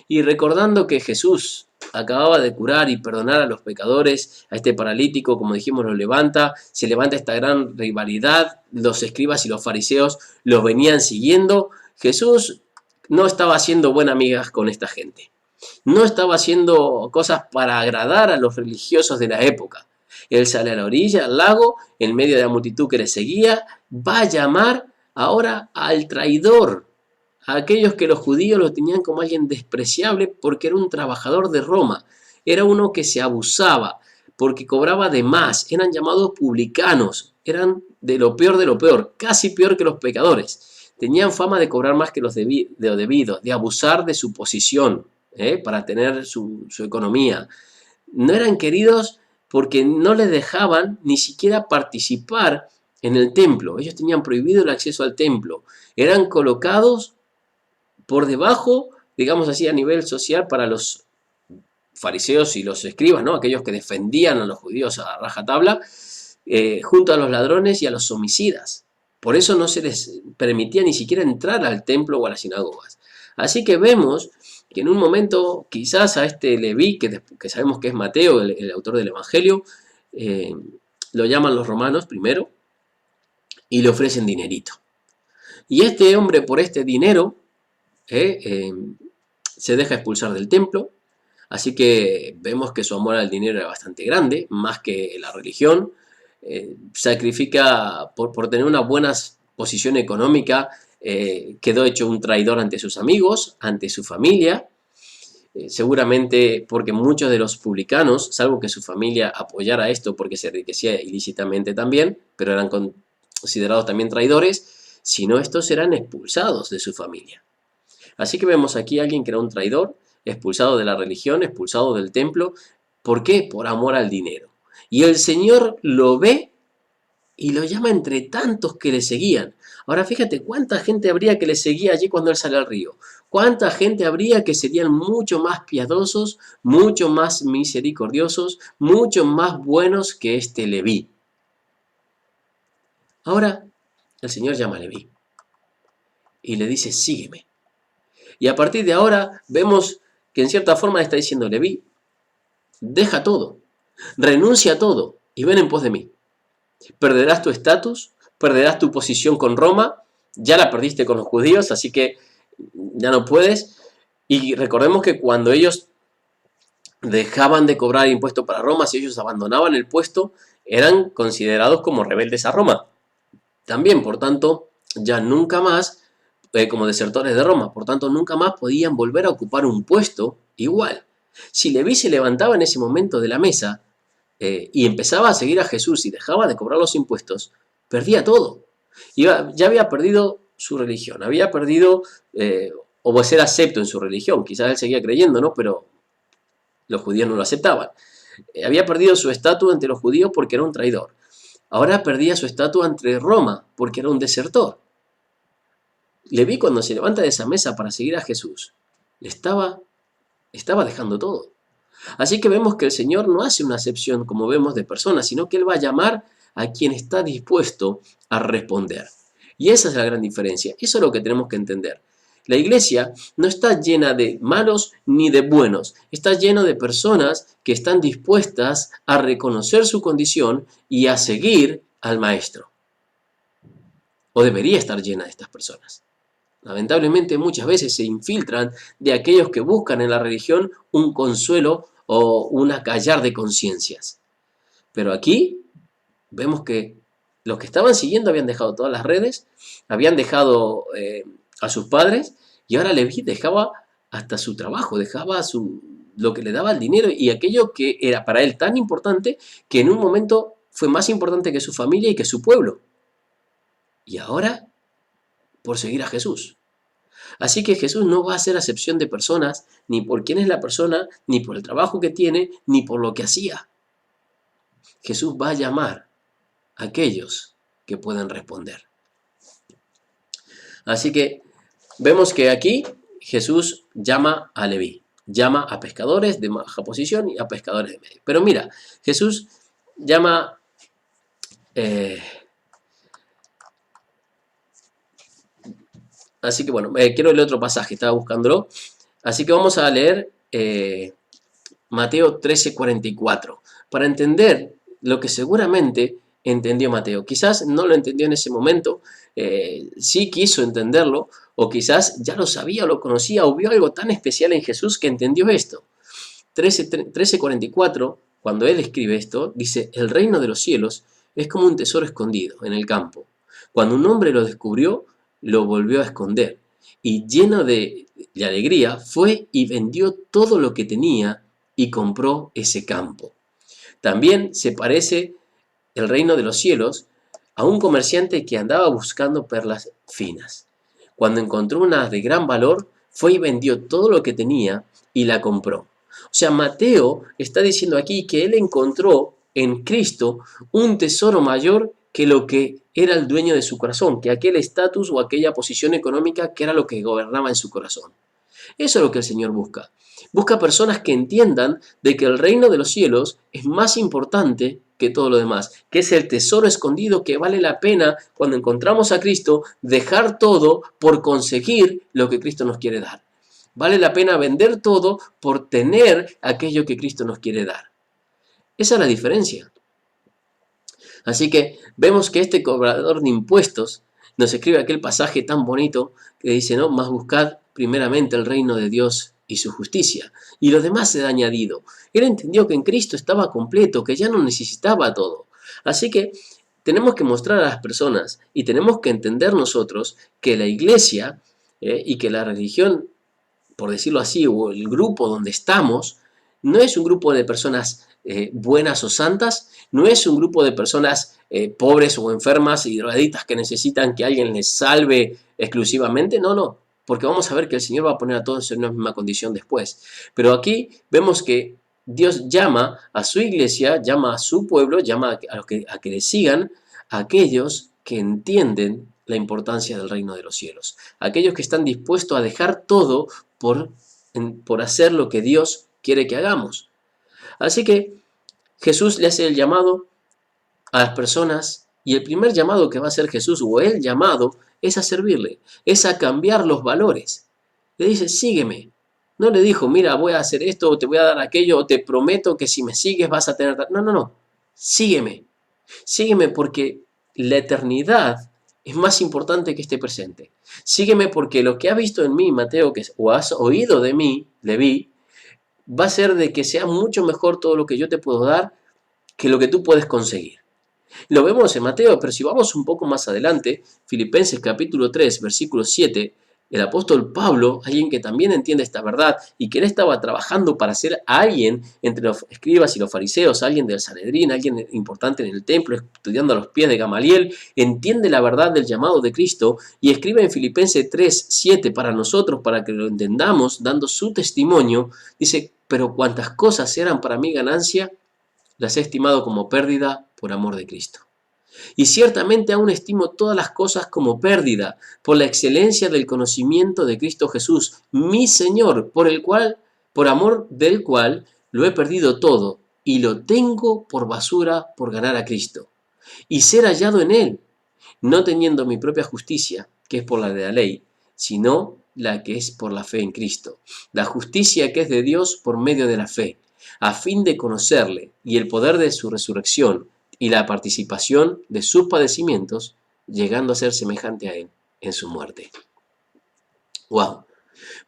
Y recordando que Jesús acababa de curar y perdonar a los pecadores, a este paralítico, como dijimos, se levanta esta gran rivalidad, los escribas y los fariseos los venían siguiendo. Jesús no estaba haciendo buenas amigas con esta gente. No estaba haciendo cosas para agradar a los religiosos de la época. Él sale a la orilla, al lago, en medio de la multitud que le seguía, va a llamar ahora al traidor, a aquellos que los judíos lo tenían como alguien despreciable porque era un trabajador de Roma, era uno que se abusaba porque cobraba de más, eran llamados publicanos, eran de lo peor, casi peor que los pecadores. Tenían fama de cobrar más que los debidos, de abusar de su posición para tener su economía. No eran queridos porque no les dejaban ni siquiera participar en el templo. Ellos tenían prohibido el acceso al templo. Eran colocados por debajo, digamos así, a nivel social para los fariseos y los escribas, ¿no? Aquellos que defendían a los judíos a rajatabla, junto a los ladrones y a los homicidas. Por eso no se les permitía ni siquiera entrar al templo o a las sinagogas. Así que vemos que en un momento, quizás a este Leví, que sabemos que es Mateo, el autor del Evangelio, lo llaman los romanos primero y le ofrecen dinerito. Y este hombre, por este dinero, se deja expulsar del templo. Así que vemos que su amor al dinero era bastante grande, más que la religión. Sacrifica por tener una buena posición económica, quedó hecho un traidor ante sus amigos, ante su familia, seguramente porque muchos de los publicanos, salvo que su familia apoyara esto porque se enriquecía ilícitamente también, pero eran considerados también traidores, sino estos eran expulsados de su familia. Así que vemos aquí a alguien que era un traidor, expulsado de la religión, expulsado del templo. ¿Por qué? Por amor al dinero. Y el Señor lo ve y lo llama entre tantos que le seguían. Ahora fíjate cuánta gente habría que le seguía allí cuando él sale al río. Cuánta gente habría que serían mucho más piadosos, mucho más misericordiosos, mucho más buenos que este Leví. Ahora el Señor llama a Leví y le dice, sígueme. Y a partir de ahora vemos que en cierta forma le está diciendo, Leví, deja todo, renuncia a todo y ven en pos de mí. Perderás tu estatus, perderás tu posición con Roma, ya la perdiste con los judíos, así que ya no puedes. Y recordemos que cuando ellos dejaban de cobrar impuestos para Roma, si ellos abandonaban el puesto, eran considerados como rebeldes a Roma. También, por tanto, ya nunca más, como desertores de Roma, por tanto, nunca más podían volver a ocupar un puesto igual. Si Leví se levantaba en ese momento de la mesa y empezaba a seguir a Jesús y dejaba de cobrar los impuestos, perdía todo. Ya había perdido su religión, había perdido o ser acepto en su religión. Quizás él seguía creyendo, ¿no? Pero los judíos no lo aceptaban. Había perdido su estatus ante los judíos porque era un traidor. Ahora perdía su estatus ante Roma porque era un desertor. Leví, cuando se levanta de esa mesa para seguir a Jesús, estaba dejando todo. Así que vemos que el Señor no hace una acepción, como vemos, de personas, sino que Él va a llamar a quien está dispuesto a responder. Y esa es la gran diferencia. Eso es lo que tenemos que entender. La iglesia no está llena de malos ni de buenos. Está llena de personas que están dispuestas a reconocer su condición y a seguir al Maestro. O debería estar llena de estas personas. Lamentablemente muchas veces se infiltran de aquellos que buscan en la religión un consuelo o un acallar de conciencias. Pero aquí vemos que los que estaban siguiendo habían dejado todas las redes, habían dejado a sus padres, y ahora Leví dejaba hasta su trabajo, dejaba lo que le daba el dinero y aquello que era para él tan importante que en un momento fue más importante que su familia y que su pueblo. Y ahora, por seguir a Jesús. Así que Jesús no va a hacer acepción de personas, ni por quién es la persona, ni por el trabajo que tiene, ni por lo que hacía. Jesús va a llamar a aquellos que puedan responder. Así que vemos que aquí Jesús llama a Leví, llama a pescadores de baja posición y a pescadores de medio. Pero mira, Jesús llama... Así que bueno, quiero leer otro pasaje, estaba buscándolo. Así que vamos a leer Mateo 13:44, para entender lo que seguramente entendió Mateo. Quizás no lo entendió en ese momento, sí quiso entenderlo, o quizás ya lo sabía o lo conocía, o vio algo tan especial en Jesús que entendió esto. 13:44, cuando él escribe esto, dice, el reino de los cielos es como un tesoro escondido en el campo. Cuando un hombre lo descubrió, lo volvió a esconder, y lleno de alegría fue y vendió todo lo que tenía y compró ese campo. También se parece el reino de los cielos a un comerciante que andaba buscando perlas finas. Cuando encontró una de gran valor, fue y vendió todo lo que tenía y la compró. O sea, Mateo está diciendo aquí que él encontró en Cristo un tesoro mayor que lo que era el dueño de su corazón, que aquel estatus o aquella posición económica que era lo que gobernaba en su corazón. Eso es lo que el Señor busca. Busca personas que entiendan de que el reino de los cielos es más importante que todo lo demás, que es el tesoro escondido que vale la pena cuando encontramos a Cristo dejar todo por conseguir lo que Cristo nos quiere dar. Vale la pena vender todo por tener aquello que Cristo nos quiere dar. Esa es la diferencia. Así que vemos que este cobrador de impuestos nos escribe aquel pasaje tan bonito que dice, ¿no? Más buscad primeramente el reino de Dios y su justicia, y lo demás será añadido. Él entendió que en Cristo estaba completo, que ya no necesitaba todo. Así que tenemos que mostrar a las personas y tenemos que entender nosotros que la iglesia y que la religión, por decirlo así, o el grupo donde estamos, no es un grupo de personas buenas o santas, no es un grupo de personas pobres o enfermas y drogadictas que necesitan que alguien les salve exclusivamente, no. porque vamos a ver que el Señor va a poner a todos en una misma condición después. Pero aquí vemos que Dios llama a su iglesia, llama a su pueblo, llama a que le sigan a aquellos que entienden la importancia del reino de los cielos. Aquellos que están dispuestos a dejar todo por hacer lo que Dios quiere que hagamos. Así que Jesús le hace el llamado a las personas y el primer llamado que va a hacer Jesús, o el llamado, es a servirle, es a cambiar los valores. Le dice, sígueme. No le dijo, mira, voy a hacer esto, o te voy a dar aquello, o te prometo que si me sigues vas a tener... No, no, no. Sígueme. Sígueme porque la eternidad es más importante que este presente. Sígueme porque lo que has visto en mí, Mateo, o has oído de mí, Leví, va a ser de que sea mucho mejor todo lo que yo te puedo dar que lo que tú puedes conseguir. Lo vemos en Mateo, pero si vamos un poco más adelante, Filipenses capítulo 3, versículo 7, el apóstol Pablo, alguien que también entiende esta verdad y que él estaba trabajando para ser alguien entre los escribas y los fariseos, alguien del Sanedrín, alguien importante en el templo, estudiando a los pies de Gamaliel, entiende la verdad del llamado de Cristo y escribe en Filipenses 3, 7 para nosotros, para que lo entendamos, dando su testimonio, dice, pero cuantas cosas eran para mí ganancia, las he estimado como pérdida por amor de Cristo. Y ciertamente aún estimo todas las cosas como pérdida por la excelencia del conocimiento de Cristo Jesús, mi Señor, por amor del cual lo he perdido todo y lo tengo por basura por ganar a Cristo y ser hallado en Él, no teniendo mi propia justicia, que es por la de la ley, sino la que es por la fe en Cristo, la justicia que es de Dios por medio de la fe, a fin de conocerle y el poder de su resurrección y la participación de sus padecimientos, llegando a ser semejante a él en su muerte. ¡Wow!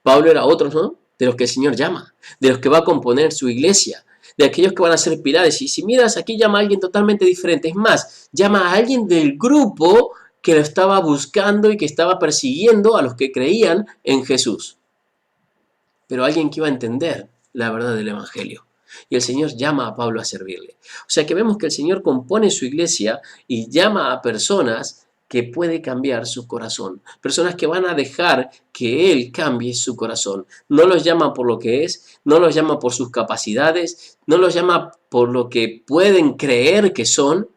Pablo era otro, ¿no? De los que el Señor llama, de los que va a componer su iglesia, de aquellos que van a ser pilares. Y si miras, aquí llama a alguien totalmente diferente. Es más, llama a alguien del grupo que lo estaba buscando y que estaba persiguiendo a los que creían en Jesús. Pero alguien que iba a entender la verdad del Evangelio. Y el Señor llama a Pablo a servirle. O sea que vemos que el Señor compone su iglesia y llama a personas que puede cambiar su corazón. Personas que van a dejar que Él cambie su corazón. No los llama por lo que es, no los llama por sus capacidades, no los llama por lo que pueden creer que son,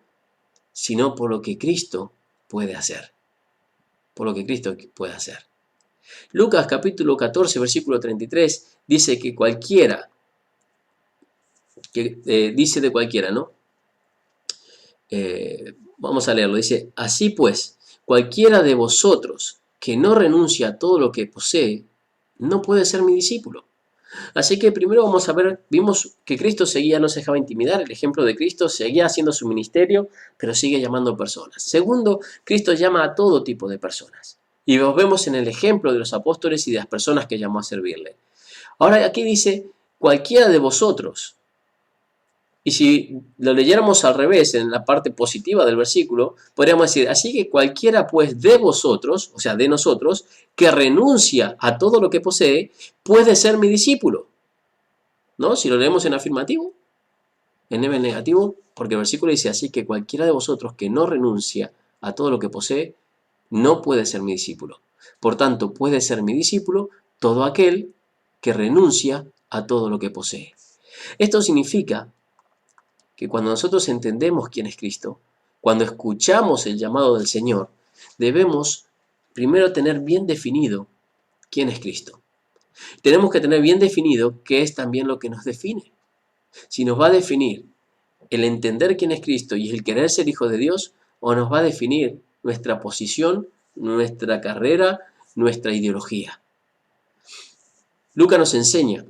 sino por lo que Cristo puede hacer. Por lo que Cristo puede hacer. Lucas capítulo 14, versículo 33 dice que cualquiera, dice de cualquiera, ¿no? Vamos a leerlo, dice, así pues, cualquiera de vosotros que no renuncia a todo lo que posee, no puede ser mi discípulo. Así que primero vamos a ver, vimos que Cristo seguía, no se dejaba intimidar, el ejemplo de Cristo seguía haciendo su ministerio, pero sigue llamando personas. Segundo, Cristo llama a todo tipo de personas. Y lo vemos en el ejemplo de los apóstoles y de las personas que llamó a servirle. Ahora aquí dice, cualquiera de vosotros. Y si lo leyéramos al revés, en la parte positiva del versículo, podríamos decir, así que cualquiera pues de vosotros, o sea, de nosotros, que renuncia a todo lo que posee, puede ser mi discípulo. ¿No? Si lo leemos en afirmativo, en negativo, porque el versículo dice, así que cualquiera de vosotros que no renuncia a todo lo que posee, no puede ser mi discípulo. Por tanto, puede ser mi discípulo todo aquel que renuncia a todo lo que posee. Esto significa que cuando nosotros entendemos quién es Cristo, cuando escuchamos el llamado del Señor, debemos primero tener bien definido quién es Cristo. Tenemos que tener bien definido qué es también lo que nos define. Si nos va a definir el entender quién es Cristo y el querer ser hijo de Dios, o nos va a definir nuestra posición, nuestra carrera, nuestra ideología. Lucas nos enseña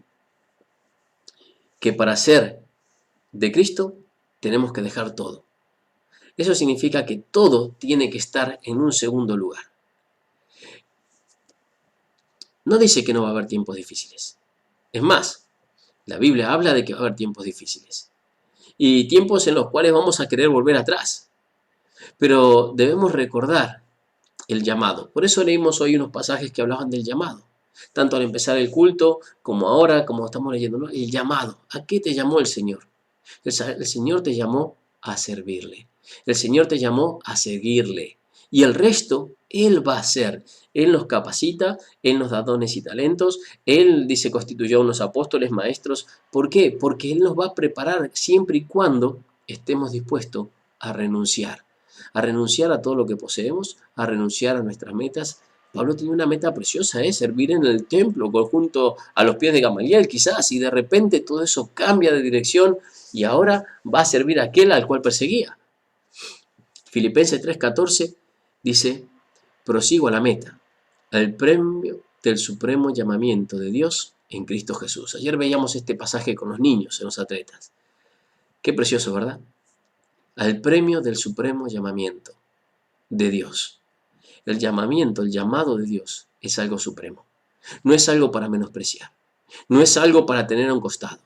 que para ser de Cristo tenemos que dejar todo. Eso significa que todo tiene que estar en un segundo lugar. No dice que no va a haber tiempos difíciles. Es más, la Biblia habla de que va a haber tiempos difíciles. Y tiempos en los cuales vamos a querer volver atrás. Pero debemos recordar el llamado. Por eso leímos hoy unos pasajes que hablaban del llamado. Tanto al empezar el culto, como ahora, como estamos leyendo, ¿no? El llamado. ¿A qué te llamó el Señor? El Señor te llamó a servirle. El Señor te llamó a seguirle. Y el resto, Él va a hacer. Él nos capacita, Él nos da dones y talentos, Él dice constituyó a unos apóstoles, maestros. ¿Por qué? Porque Él nos va a preparar siempre y cuando estemos dispuestos a renunciar a todo lo que poseemos, a renunciar a nuestras metas. Pablo tenía una meta preciosa, servir en el templo junto a los pies de Gamaliel quizás, y de repente todo eso cambia de dirección y ahora va a servir a aquel al cual perseguía. Filipenses 3:14 dice, prosigo a la meta, al premio del supremo llamamiento de Dios en Cristo Jesús. Ayer veíamos este pasaje con los niños, en los atletas. Qué precioso, ¿verdad? Al premio del supremo llamamiento de Dios. El llamamiento, el llamado de Dios es algo supremo. No es algo para menospreciar. No es algo para tener a un costado.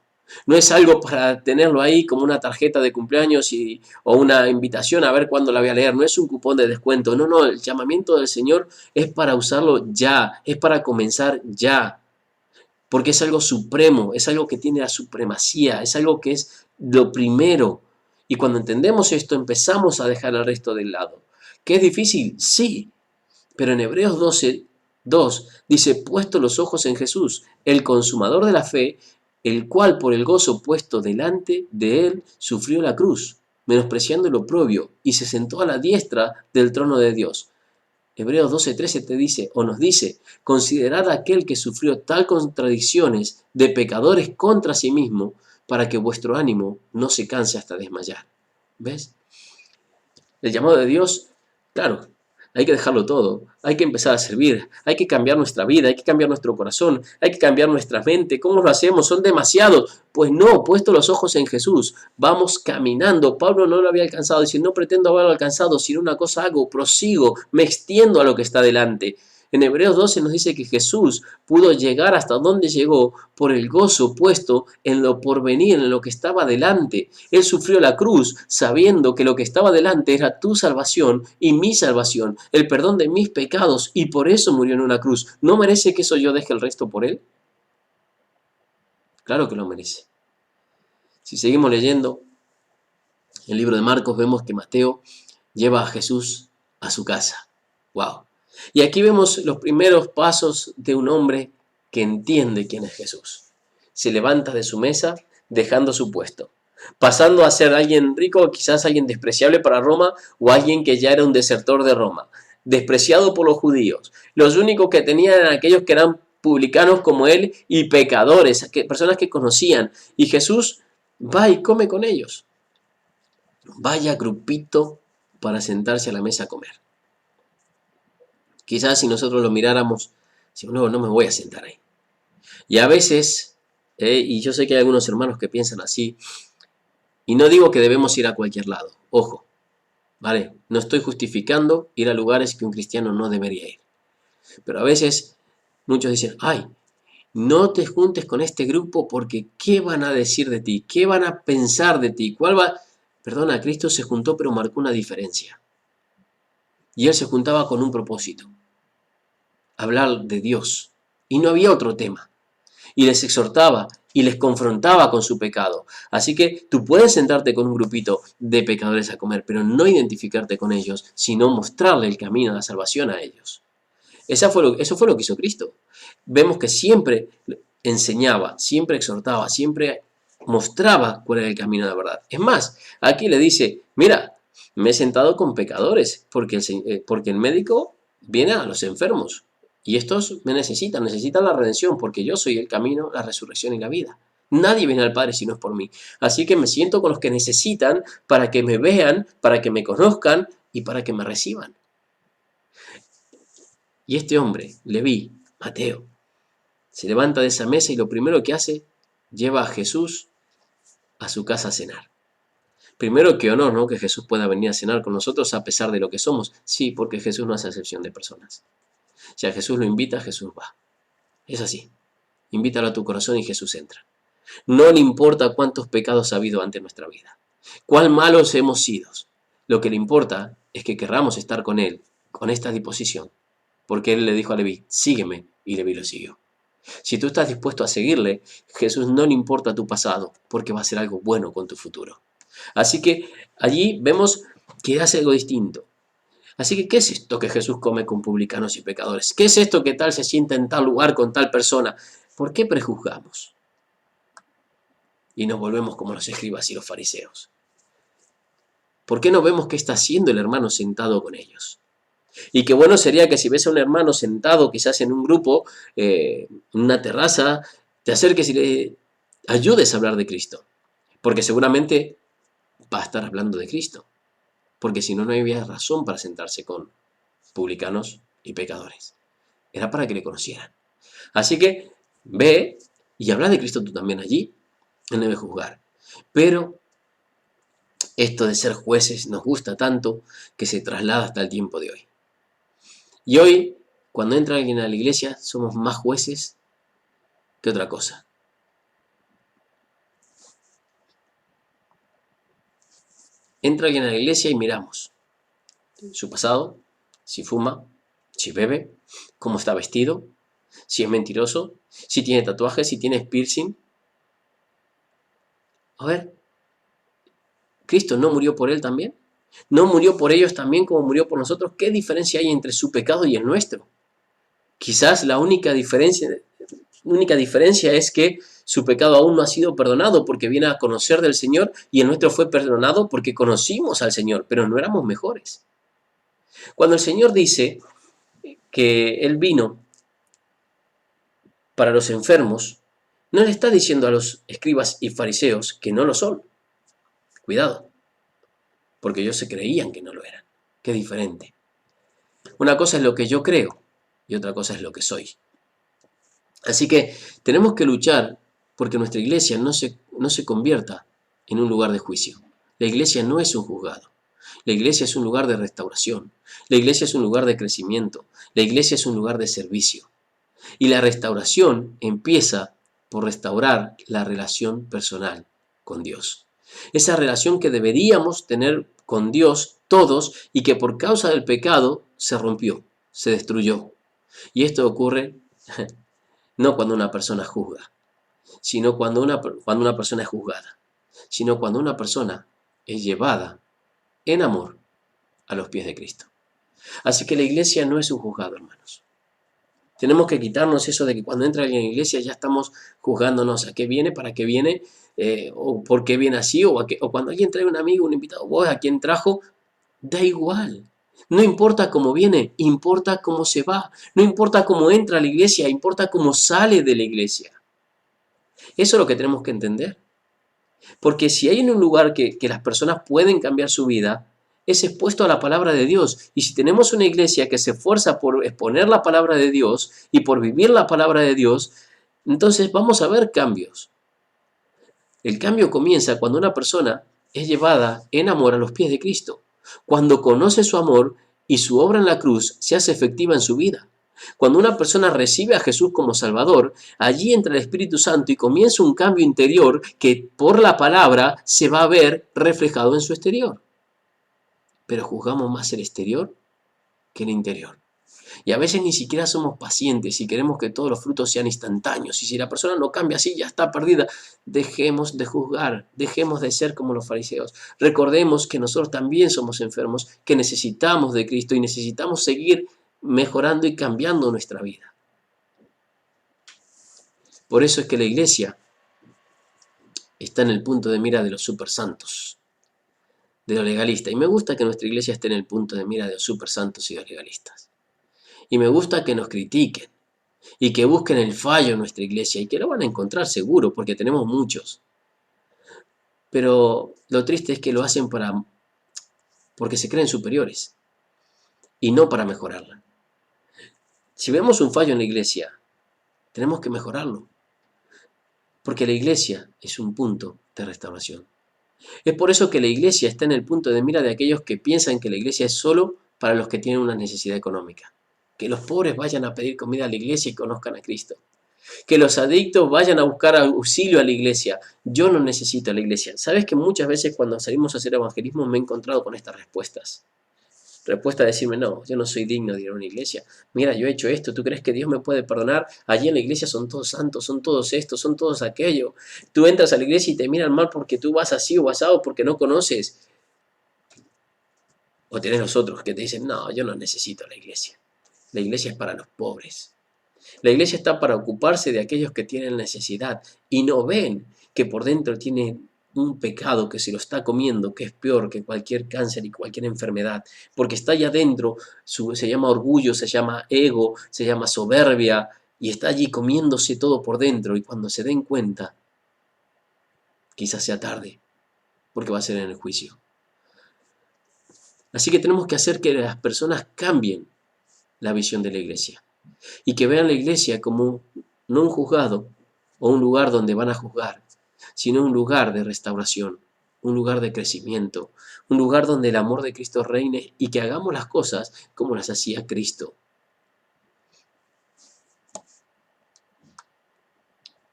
No es algo para tenerlo ahí como una tarjeta de cumpleaños o una invitación a ver cuándo la voy a leer. No es un cupón de descuento. No, no, el llamamiento del Señor es para usarlo ya. Es para comenzar ya. Porque es algo supremo, es algo que tiene la supremacía, es algo que es lo primero. Y cuando entendemos esto, empezamos a dejar el resto de lado. ¿Qué es difícil? Sí. Pero en Hebreos 12:2 dice, puesto los ojos en Jesús, el consumador de la fe, el cual por el gozo puesto delante de él sufrió la cruz, menospreciando el oprobio, y se sentó a la diestra del trono de Dios. Hebreos 12:13 te dice, o nos dice, considerad a aquel que sufrió tal contradicciones de pecadores contra sí mismo, para que vuestro ánimo no se canse hasta desmayar. ¿Ves? El llamado de Dios, claro, hay que dejarlo todo, hay que empezar a servir, hay que cambiar nuestra vida, hay que cambiar nuestro corazón, hay que cambiar nuestra mente. ¿Cómo lo hacemos? ¿Son demasiados? Pues no, puesto los ojos en Jesús, vamos caminando. Pablo no lo había alcanzado, dice, no pretendo haberlo alcanzado, sino una cosa hago, prosigo, me extiendo a lo que está delante. En Hebreos 12 nos dice que Jesús pudo llegar hasta donde llegó por el gozo puesto en lo porvenir, en lo que estaba delante. Él sufrió la cruz sabiendo que lo que estaba delante era tu salvación y mi salvación, el perdón de mis pecados, y por eso murió en una cruz. ¿No merece que eso yo deje el resto por Él? Claro que lo merece. Si seguimos leyendo el libro de Marcos, vemos que Mateo lleva a Jesús a su casa. ¡Wow! Y aquí vemos los primeros pasos de un hombre que entiende quién es Jesús. Se levanta de su mesa dejando su puesto, pasando a ser alguien rico, quizás alguien despreciable para Roma o alguien que ya era un desertor de Roma, despreciado por los judíos. Los únicos que tenían eran aquellos que eran publicanos como él y pecadores, personas que conocían. Y Jesús va y come con ellos. Vaya grupito para sentarse a la mesa a comer. Quizás si nosotros lo miráramos, decimos, no me voy a sentar ahí. Y a veces, y yo sé que hay algunos hermanos que piensan así, y no digo que debemos ir a cualquier lado, ojo, ¿vale? No estoy justificando ir a lugares que un cristiano no debería ir. Pero a veces muchos dicen, ay, no te juntes con este grupo porque ¿qué van a decir de ti? ¿Qué van a pensar de ti? Perdona, Cristo se juntó pero marcó una diferencia. Y Él se juntaba con un propósito. Hablar de Dios. Y no había otro tema. Y les exhortaba y les confrontaba con su pecado. Así que tú puedes sentarte con un grupito de pecadores a comer, pero no identificarte con ellos, sino mostrarle el camino a la salvación a ellos. Eso fue lo que hizo Cristo. Vemos que siempre enseñaba, siempre exhortaba, siempre mostraba cuál era el camino de la verdad. Es más, aquí le dice, mira, me he sentado con pecadores, porque el médico viene a los enfermos. Y estos me necesitan la redención, porque yo soy el camino, la resurrección y la vida. Nadie viene al Padre si no es por mí. Así que me siento con los que necesitan para que me vean, para que me conozcan y para que me reciban. Y este hombre, Leví, Mateo, se levanta de esa mesa y lo primero que hace, lleva a Jesús a su casa a cenar. Primero, qué honor, ¿no? Que Jesús pueda venir a cenar con nosotros a pesar de lo que somos. Sí, porque Jesús no hace excepción de personas. Si a Jesús lo invita, Jesús va. Es así. Invítalo a tu corazón y Jesús entra. No le importa cuántos pecados ha habido ante nuestra vida. Cuán malos hemos sido. Lo que le importa es que querramos estar con Él, con esta disposición. Porque Él le dijo a Leví, sígueme, y Leví lo siguió. Si tú estás dispuesto a seguirle, Jesús no le importa tu pasado, porque va a hacer algo bueno con tu futuro. Así que allí vemos que hace algo distinto. Así que, ¿qué es esto que Jesús come con publicanos y pecadores? ¿Qué es esto que tal se sienta en tal lugar con tal persona? ¿Por qué prejuzgamos? Y nos volvemos como los escribas y los fariseos. ¿Por qué no vemos qué está haciendo el hermano sentado con ellos? Y qué bueno sería que si ves a un hermano sentado quizás en un grupo, en una terraza, te acerques y le ayudes a hablar de Cristo. Porque seguramente va a estar hablando de Cristo. Porque si no, no había razón para sentarse con publicanos y pecadores. Era para que le conocieran. Así que ve y habla de Cristo tú también allí. Él no debe juzgar. Pero esto de ser jueces nos gusta tanto que se traslada hasta el tiempo de hoy. Y hoy, cuando entra alguien a la iglesia, somos más jueces que otra cosa. Entra alguien a la iglesia y miramos su pasado, si fuma, si bebe, cómo está vestido, si es mentiroso, si tiene tatuajes, si tiene piercing. A ver, ¿Cristo no murió por él también? ¿No murió por ellos también como murió por nosotros? ¿Qué diferencia hay entre su pecado y el nuestro? Quizás la única diferencia es que su pecado aún no ha sido perdonado porque viene a conocer del Señor y el nuestro fue perdonado porque conocimos al Señor, pero no éramos mejores. Cuando el Señor dice que Él vino para los enfermos, no le está diciendo a los escribas y fariseos que no lo son. Cuidado, porque ellos se creían que no lo eran. Qué diferente. Una cosa es lo que yo creo y otra cosa es lo que soy. Así que tenemos que luchar porque nuestra iglesia no se convierta en un lugar de juicio. La iglesia no es un juzgado. La iglesia es un lugar de restauración. La iglesia es un lugar de crecimiento. La iglesia es un lugar de servicio. Y la restauración empieza por restaurar la relación personal con Dios. Esa relación que deberíamos tener con Dios todos y que por causa del pecado se rompió, se destruyó. Y esto ocurre no cuando una persona juzga, sino cuando una persona es juzgada, sino cuando una persona es llevada en amor a los pies de Cristo. Así que la iglesia no es un juzgado, hermanos. Tenemos que quitarnos eso de que cuando entra alguien en la iglesia ya estamos juzgándonos a qué viene, para qué viene, o por qué viene así, o cuando alguien trae un amigo, un invitado, vos a quién trajo, da igual. No importa cómo viene, importa cómo se va. No importa cómo entra a la iglesia, importa cómo sale de la iglesia. Eso es lo que tenemos que entender. Porque si hay un lugar que las personas pueden cambiar su vida, es expuesto a la palabra de Dios. Y si tenemos una iglesia que se esfuerza por exponer la palabra de Dios y por vivir la palabra de Dios, entonces vamos a ver cambios. El cambio comienza cuando una persona es llevada en amor a los pies de Cristo. Cuando conoce su amor y su obra en la cruz se hace efectiva en su vida. Cuando una persona recibe a Jesús como Salvador, allí entra el Espíritu Santo y comienza un cambio interior que por la palabra se va a ver reflejado en su exterior. Pero juzgamos más el exterior que el interior. Y a veces ni siquiera somos pacientes y queremos que todos los frutos sean instantáneos. Y si la persona no cambia así, ya está perdida. Dejemos de juzgar, dejemos de ser como los fariseos. Recordemos que nosotros también somos enfermos, que necesitamos de Cristo y necesitamos seguir mejorando y cambiando nuestra vida. Por eso es que la iglesia está en el punto de mira de los supersantos, de los legalistas. Y me gusta que nuestra iglesia esté en el punto de mira de los supersantos y de los legalistas. Y me gusta que nos critiquen y que busquen el fallo en nuestra iglesia y que lo van a encontrar seguro porque tenemos muchos. Pero lo triste es que lo hacen porque se creen superiores y no para mejorarla. Si vemos un fallo en la iglesia, tenemos que mejorarlo porque la iglesia es un punto de restauración. Es por eso que la iglesia está en el punto de mira de aquellos que piensan que la iglesia es solo para los que tienen una necesidad económica. Que los pobres vayan a pedir comida a la iglesia y conozcan a Cristo. Que los adictos vayan a buscar auxilio a la iglesia. Yo no necesito a la iglesia. ¿Sabes que muchas veces cuando salimos a hacer evangelismo me he encontrado con estas respuestas? Respuesta a decirme, no, yo no soy digno de ir a una iglesia. Mira, yo he hecho esto, ¿tú crees que Dios me puede perdonar? Allí en la iglesia son todos santos, son todos estos, son todos aquello. Tú entras a la iglesia y te miran mal porque tú vas así o asado porque no conoces. O tenés los otros que te dicen, no, yo no necesito la iglesia. La iglesia es para los pobres. La iglesia está para ocuparse de aquellos que tienen necesidad y no ven que por dentro tienen un pecado que se lo está comiendo, que es peor que cualquier cáncer y cualquier enfermedad, porque está allá adentro, se llama orgullo, se llama ego, se llama soberbia, y está allí comiéndose todo por dentro, y cuando se den cuenta, quizás sea tarde, porque va a ser en el juicio. Así que tenemos que hacer que las personas cambien la visión de la iglesia, y que vean la iglesia como no un juzgado o un lugar donde van a juzgar, sino un lugar de restauración, un lugar de crecimiento, un lugar donde el amor de Cristo reine y que hagamos las cosas como las hacía Cristo.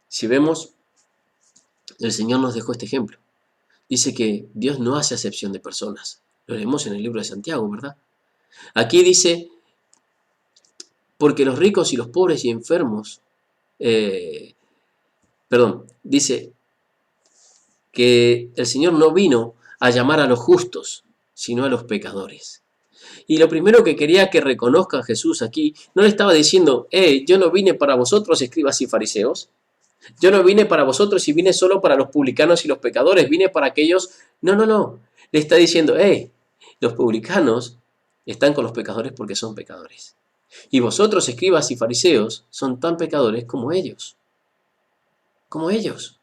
Si vemos, el Señor nos dejó este ejemplo. Dice que Dios no hace acepción de personas. Lo leemos en el libro de Santiago, ¿verdad? Aquí dice, porque los ricos y los pobres y enfermos, dice que el Señor no vino a llamar a los justos, sino a los pecadores. Y lo primero que quería que reconozca Jesús aquí, no le estaba diciendo, yo no vine para vosotros, escribas y fariseos. Yo no vine para vosotros y vine solo para los publicanos y los pecadores, vine para aquellos... No. Le está diciendo, los publicanos están con los pecadores porque son pecadores. Y vosotros, escribas y fariseos, son tan pecadores como ellos. Como ellos.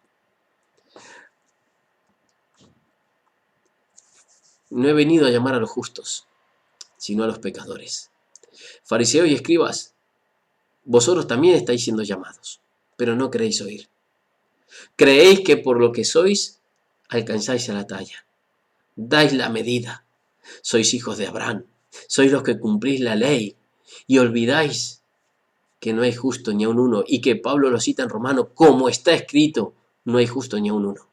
No he venido a llamar a los justos, sino a los pecadores. Fariseos y escribas, vosotros también estáis siendo llamados, pero no queréis oír. Creéis que por lo que sois, alcanzáis a la talla. Dais la medida. Sois hijos de Abraham. Sois los que cumplís la ley. Y olvidáis que no hay justo ni aun uno. Y que Pablo lo cita en Romano, como está escrito, no hay justo ni aun uno.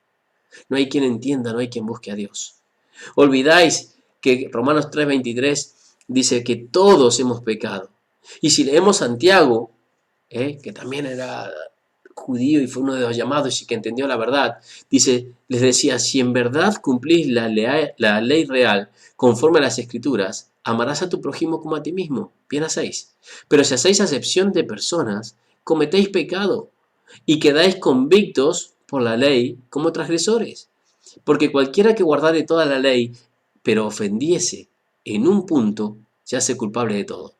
No hay quien entienda, no hay quien busque a Dios. Olvidáis que Romanos 3:23 dice que todos hemos pecado. Y si leemos Santiago, que también era judío y fue uno de los llamados y que entendió la verdad, dice, les decía, si en verdad cumplís la ley real conforme a las escrituras, amarás a tu prójimo como a ti mismo, bien hacéis. Pero si hacéis acepción de personas, cometéis pecado y quedáis convictos por la ley como transgresores. Porque cualquiera que guardare toda la ley, pero ofendiese en un punto, se hace culpable de todo.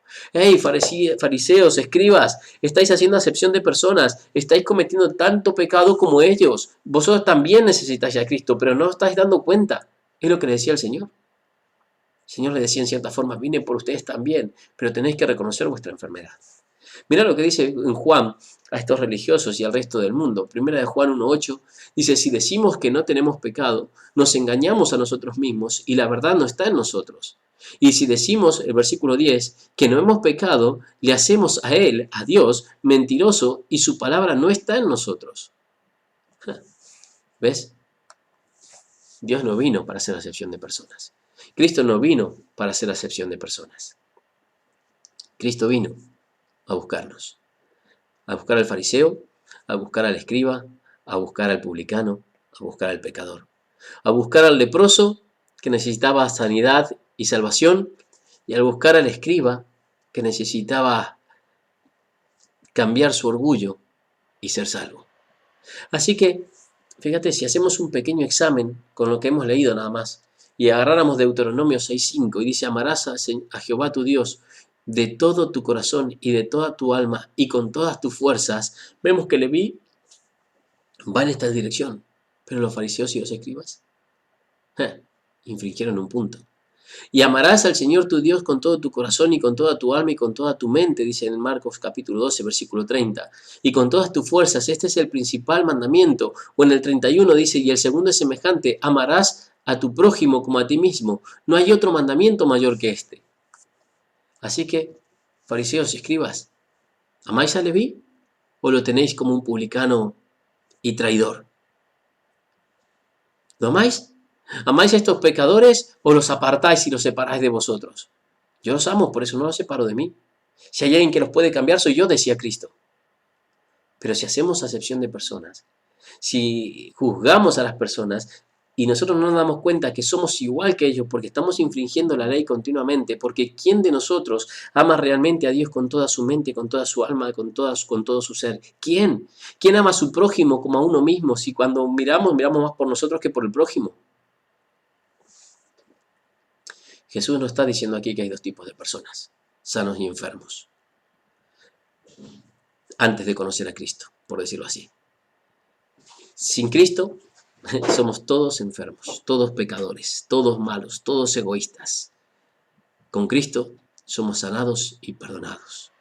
Fariseos, escribas, estáis haciendo acepción de personas, estáis cometiendo tanto pecado como ellos. Vosotros también necesitáis a Cristo, pero no os estáis dando cuenta. Es lo que le decía el Señor. El Señor le decía en cierta forma, vine por ustedes también, pero tenéis que reconocer vuestra enfermedad. Mirá lo que dice en Juan a estos religiosos y al resto del mundo. Primera de Juan 1:8 dice, si decimos que no tenemos pecado, nos engañamos a nosotros mismos y la verdad no está en nosotros. Y si decimos, el versículo 10, que no hemos pecado, le hacemos a Él, a Dios, mentiroso y su palabra no está en nosotros. ¿Ves? Dios no vino para hacer acepción de personas. Cristo no vino para hacer acepción de personas. Cristo vino a buscarnos. A buscar al fariseo, a buscar al escriba, a buscar al publicano, a buscar al pecador. A buscar al leproso que necesitaba sanidad y salvación, y al buscar al escriba que necesitaba cambiar su orgullo y ser salvo. Así que, fíjate, si hacemos un pequeño examen con lo que hemos leído nada más, y agarráramos Deuteronomio 6:5 y dice, amarás a Jehová tu Dios de todo tu corazón y de toda tu alma y con todas tus fuerzas, vemos que Leví va en esta dirección, pero los fariseos y los escribas infringieron un punto. Y amarás al Señor tu Dios con todo tu corazón y con toda tu alma y con toda tu mente, dice en Marcos capítulo 12, versículo 30. Y con todas tus fuerzas, este es el principal mandamiento. O en el 31 dice, y el segundo es semejante, amarás a tu prójimo como a ti mismo. No hay otro mandamiento mayor que este. Así que, fariseos y escribas, ¿amáis a Leví o lo tenéis como un publicano y traidor? ¿Lo amáis? ¿Amáis a estos pecadores o los apartáis y los separáis de vosotros? Yo los amo, por eso no los separo de mí. Si hay alguien que los puede cambiar, soy yo, decía Cristo. Pero si hacemos acepción de personas, si juzgamos a las personas, Y nosotros no nos damos cuenta que somos igual que ellos porque estamos infringiendo la ley continuamente. Porque ¿quién de nosotros ama realmente a Dios con toda su mente, con toda su alma, con todo su ser? ¿Quién? ¿Quién ama a su prójimo como a uno mismo? Si cuando miramos más por nosotros que por el prójimo. Jesús nos está diciendo aquí que hay dos tipos de personas, sanos y enfermos, antes de conocer a Cristo, por decirlo así. Sin Cristo somos todos enfermos, todos pecadores, todos malos, todos egoístas. Con Cristo somos sanados y perdonados.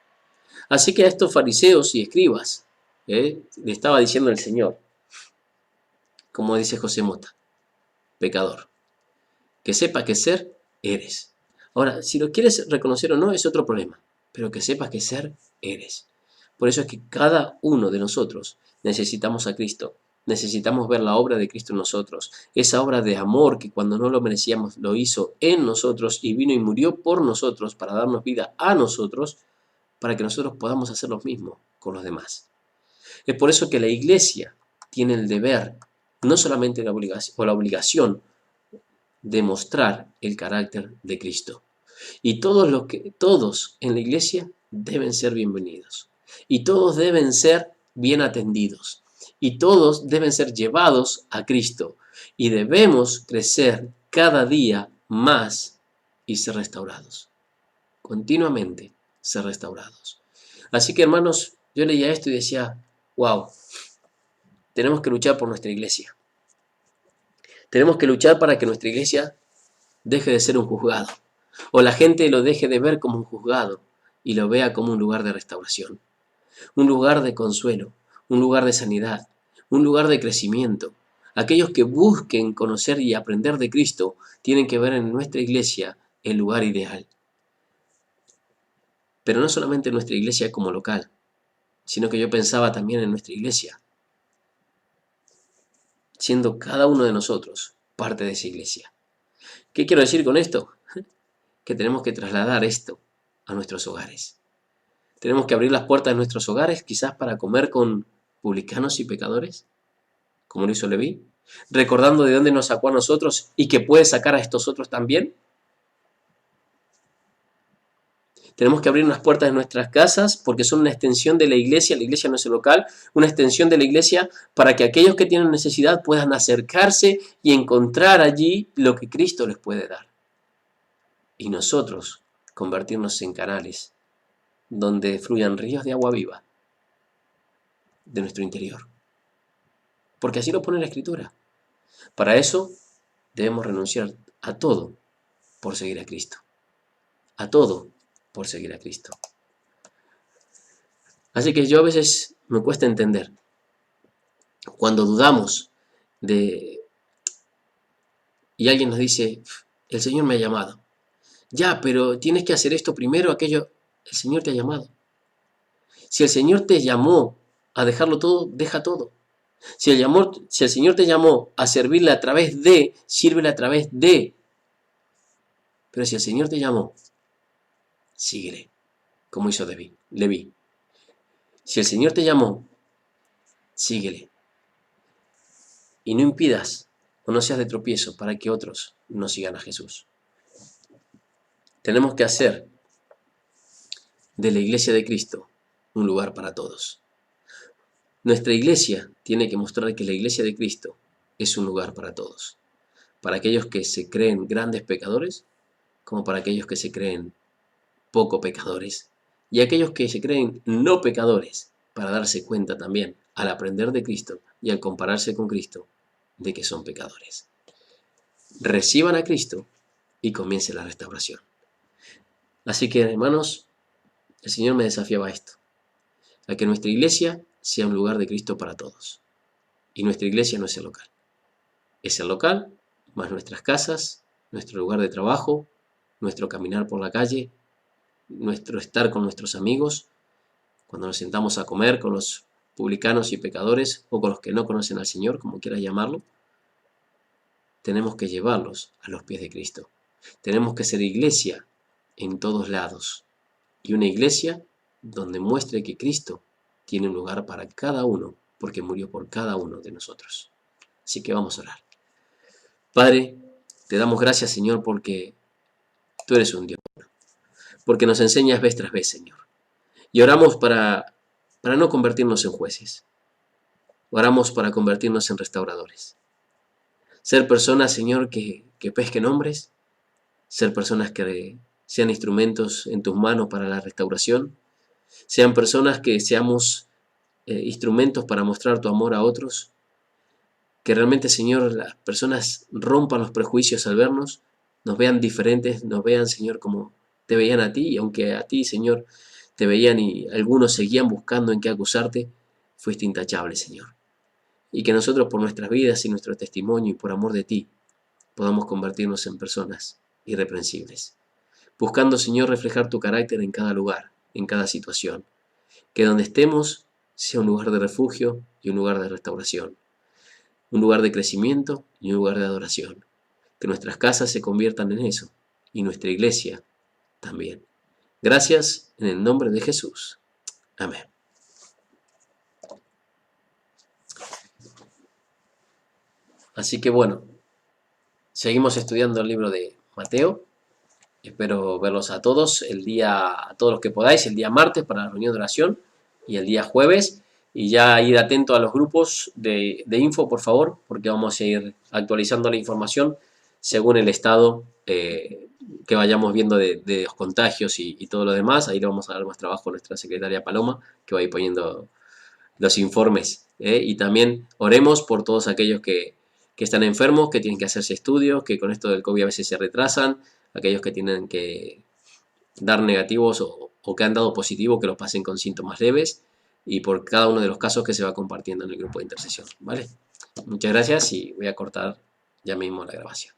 Así que a estos fariseos y escribas le estaba diciendo el Señor, como dice José Mota, pecador, que sepa que ser eres. Ahora, si lo quieres reconocer o no es otro problema, pero que sepas que ser eres. Por eso es que cada uno de nosotros necesitamos a Cristo. Necesitamos ver la obra de Cristo en nosotros, esa obra de amor que cuando no lo merecíamos lo hizo en nosotros y vino y murió por nosotros para darnos vida a nosotros, para que nosotros podamos hacer lo mismo con los demás. Es por eso que la iglesia tiene el deber, no solamente la obligación de mostrar el carácter de Cristo. Y todos en la iglesia deben ser bienvenidos. Y todos deben ser bien atendidos. Y todos deben ser llevados a Cristo. Y debemos crecer cada día más y ser restaurados. Continuamente ser restaurados. Así que, hermanos, yo leía esto y decía, wow, tenemos que luchar por nuestra iglesia. Tenemos que luchar para que nuestra iglesia deje de ser un juzgado. O la gente lo deje de ver como un juzgado y lo vea como un lugar de restauración. Un lugar de consuelo, un lugar de sanidad, un lugar de crecimiento. Aquellos que busquen conocer y aprender de Cristo tienen que ver en nuestra iglesia el lugar ideal. Pero no solamente en nuestra iglesia como local, sino que yo pensaba también en nuestra iglesia, siendo cada uno de nosotros parte de esa iglesia. ¿Qué quiero decir con esto? Que tenemos que trasladar esto a nuestros hogares. Tenemos que abrir las puertas de nuestros hogares quizás para comer con publicanos y pecadores, como lo hizo Leví, recordando de dónde nos sacó a nosotros y que puede sacar a estos otros también. Tenemos que abrir unas puertas de nuestras casas porque son una extensión de la iglesia no es el local, una extensión de la iglesia para que aquellos que tienen necesidad puedan acercarse y encontrar allí lo que Cristo les puede dar. Y nosotros convertirnos en canales donde fluyan ríos de agua viva de nuestro interior. Porque así lo pone la Escritura. Para eso debemos renunciar a todo por seguir a Cristo. A todo por seguir a Cristo. Así que yo a veces me cuesta entender. Cuando dudamos y alguien nos dice, el Señor me ha llamado. Ya, pero tienes que hacer esto primero, aquello. El Señor te ha llamado. Si el Señor te llamó a dejarlo todo, deja todo. Si el Señor te llamó a servirle a través de, sírvele a través de. Pero si el Señor te llamó, síguele, como hizo Leví. Si el Señor te llamó, síguele. Y no impidas o no seas de tropiezo para que otros no sigan a Jesús. Tenemos que hacer de la iglesia de Cristo un lugar para todos. Nuestra iglesia tiene que mostrar que la iglesia de Cristo es un lugar para todos. Para aquellos que se creen grandes pecadores, como para aquellos que se creen poco pecadores. Y aquellos que se creen no pecadores, para darse cuenta también, al aprender de Cristo y al compararse con Cristo, de que son pecadores. Reciban a Cristo y comience la restauración. Así que, hermanos, el Señor me desafiaba a esto, a que nuestra iglesia sea un lugar de Cristo para todos. Y nuestra iglesia no es el local. Es el local, más nuestras casas, nuestro lugar de trabajo, nuestro caminar por la calle, nuestro estar con nuestros amigos, cuando nos sentamos a comer con los publicanos y pecadores, o con los que no conocen al Señor, como quieras llamarlo, tenemos que llevarlos a los pies de Cristo. Tenemos que ser iglesia en todos lados. Y una iglesia donde muestre que Cristo tiene un lugar para cada uno, porque murió por cada uno de nosotros. Así que vamos a orar. Padre, te damos gracias, Señor, porque tú eres un Dios bueno, porque nos enseñas vez tras vez, Señor. Y oramos para no convertirnos en jueces. Oramos para convertirnos en restauradores. Ser personas, Señor, que pesquen hombres, ser personas que sean instrumentos en tus manos para la restauración, sean personas que seamos instrumentos para mostrar tu amor a otros, que realmente, Señor, las personas rompan los prejuicios al vernos, nos vean diferentes, nos vean, Señor, como te veían a ti, y aunque a ti, Señor, te veían y algunos seguían buscando en qué acusarte, fuiste intachable, Señor. Y que nosotros por nuestras vidas y nuestro testimonio y por amor de ti, podamos convertirnos en personas irreprensibles. Buscando, Señor, reflejar tu carácter en cada lugar, en cada situación. Que donde estemos sea un lugar de refugio y un lugar de restauración. Un lugar de crecimiento y un lugar de adoración. Que nuestras casas se conviertan en eso. Y nuestra iglesia también. Gracias en el nombre de Jesús. Amén. Así que bueno, seguimos estudiando el libro de Mateo. Espero verlos a todos a todos los que podáis, el día martes para la reunión de oración y el día jueves. Y ya ir atento a los grupos de info, por favor, porque vamos a ir actualizando la información según el estado que vayamos viendo de los contagios y todo lo demás. Ahí le vamos a dar más trabajo a nuestra secretaria Paloma, que va a ir poniendo los informes. Y también oremos por todos aquellos que están enfermos, que tienen que hacerse estudios, que con esto del COVID a veces se retrasan, aquellos que tienen que dar negativos o que han dado positivo, que los pasen con síntomas leves, y por cada uno de los casos que se va compartiendo en el grupo de intercesión, ¿vale? Muchas gracias y voy a cortar ya mismo la grabación.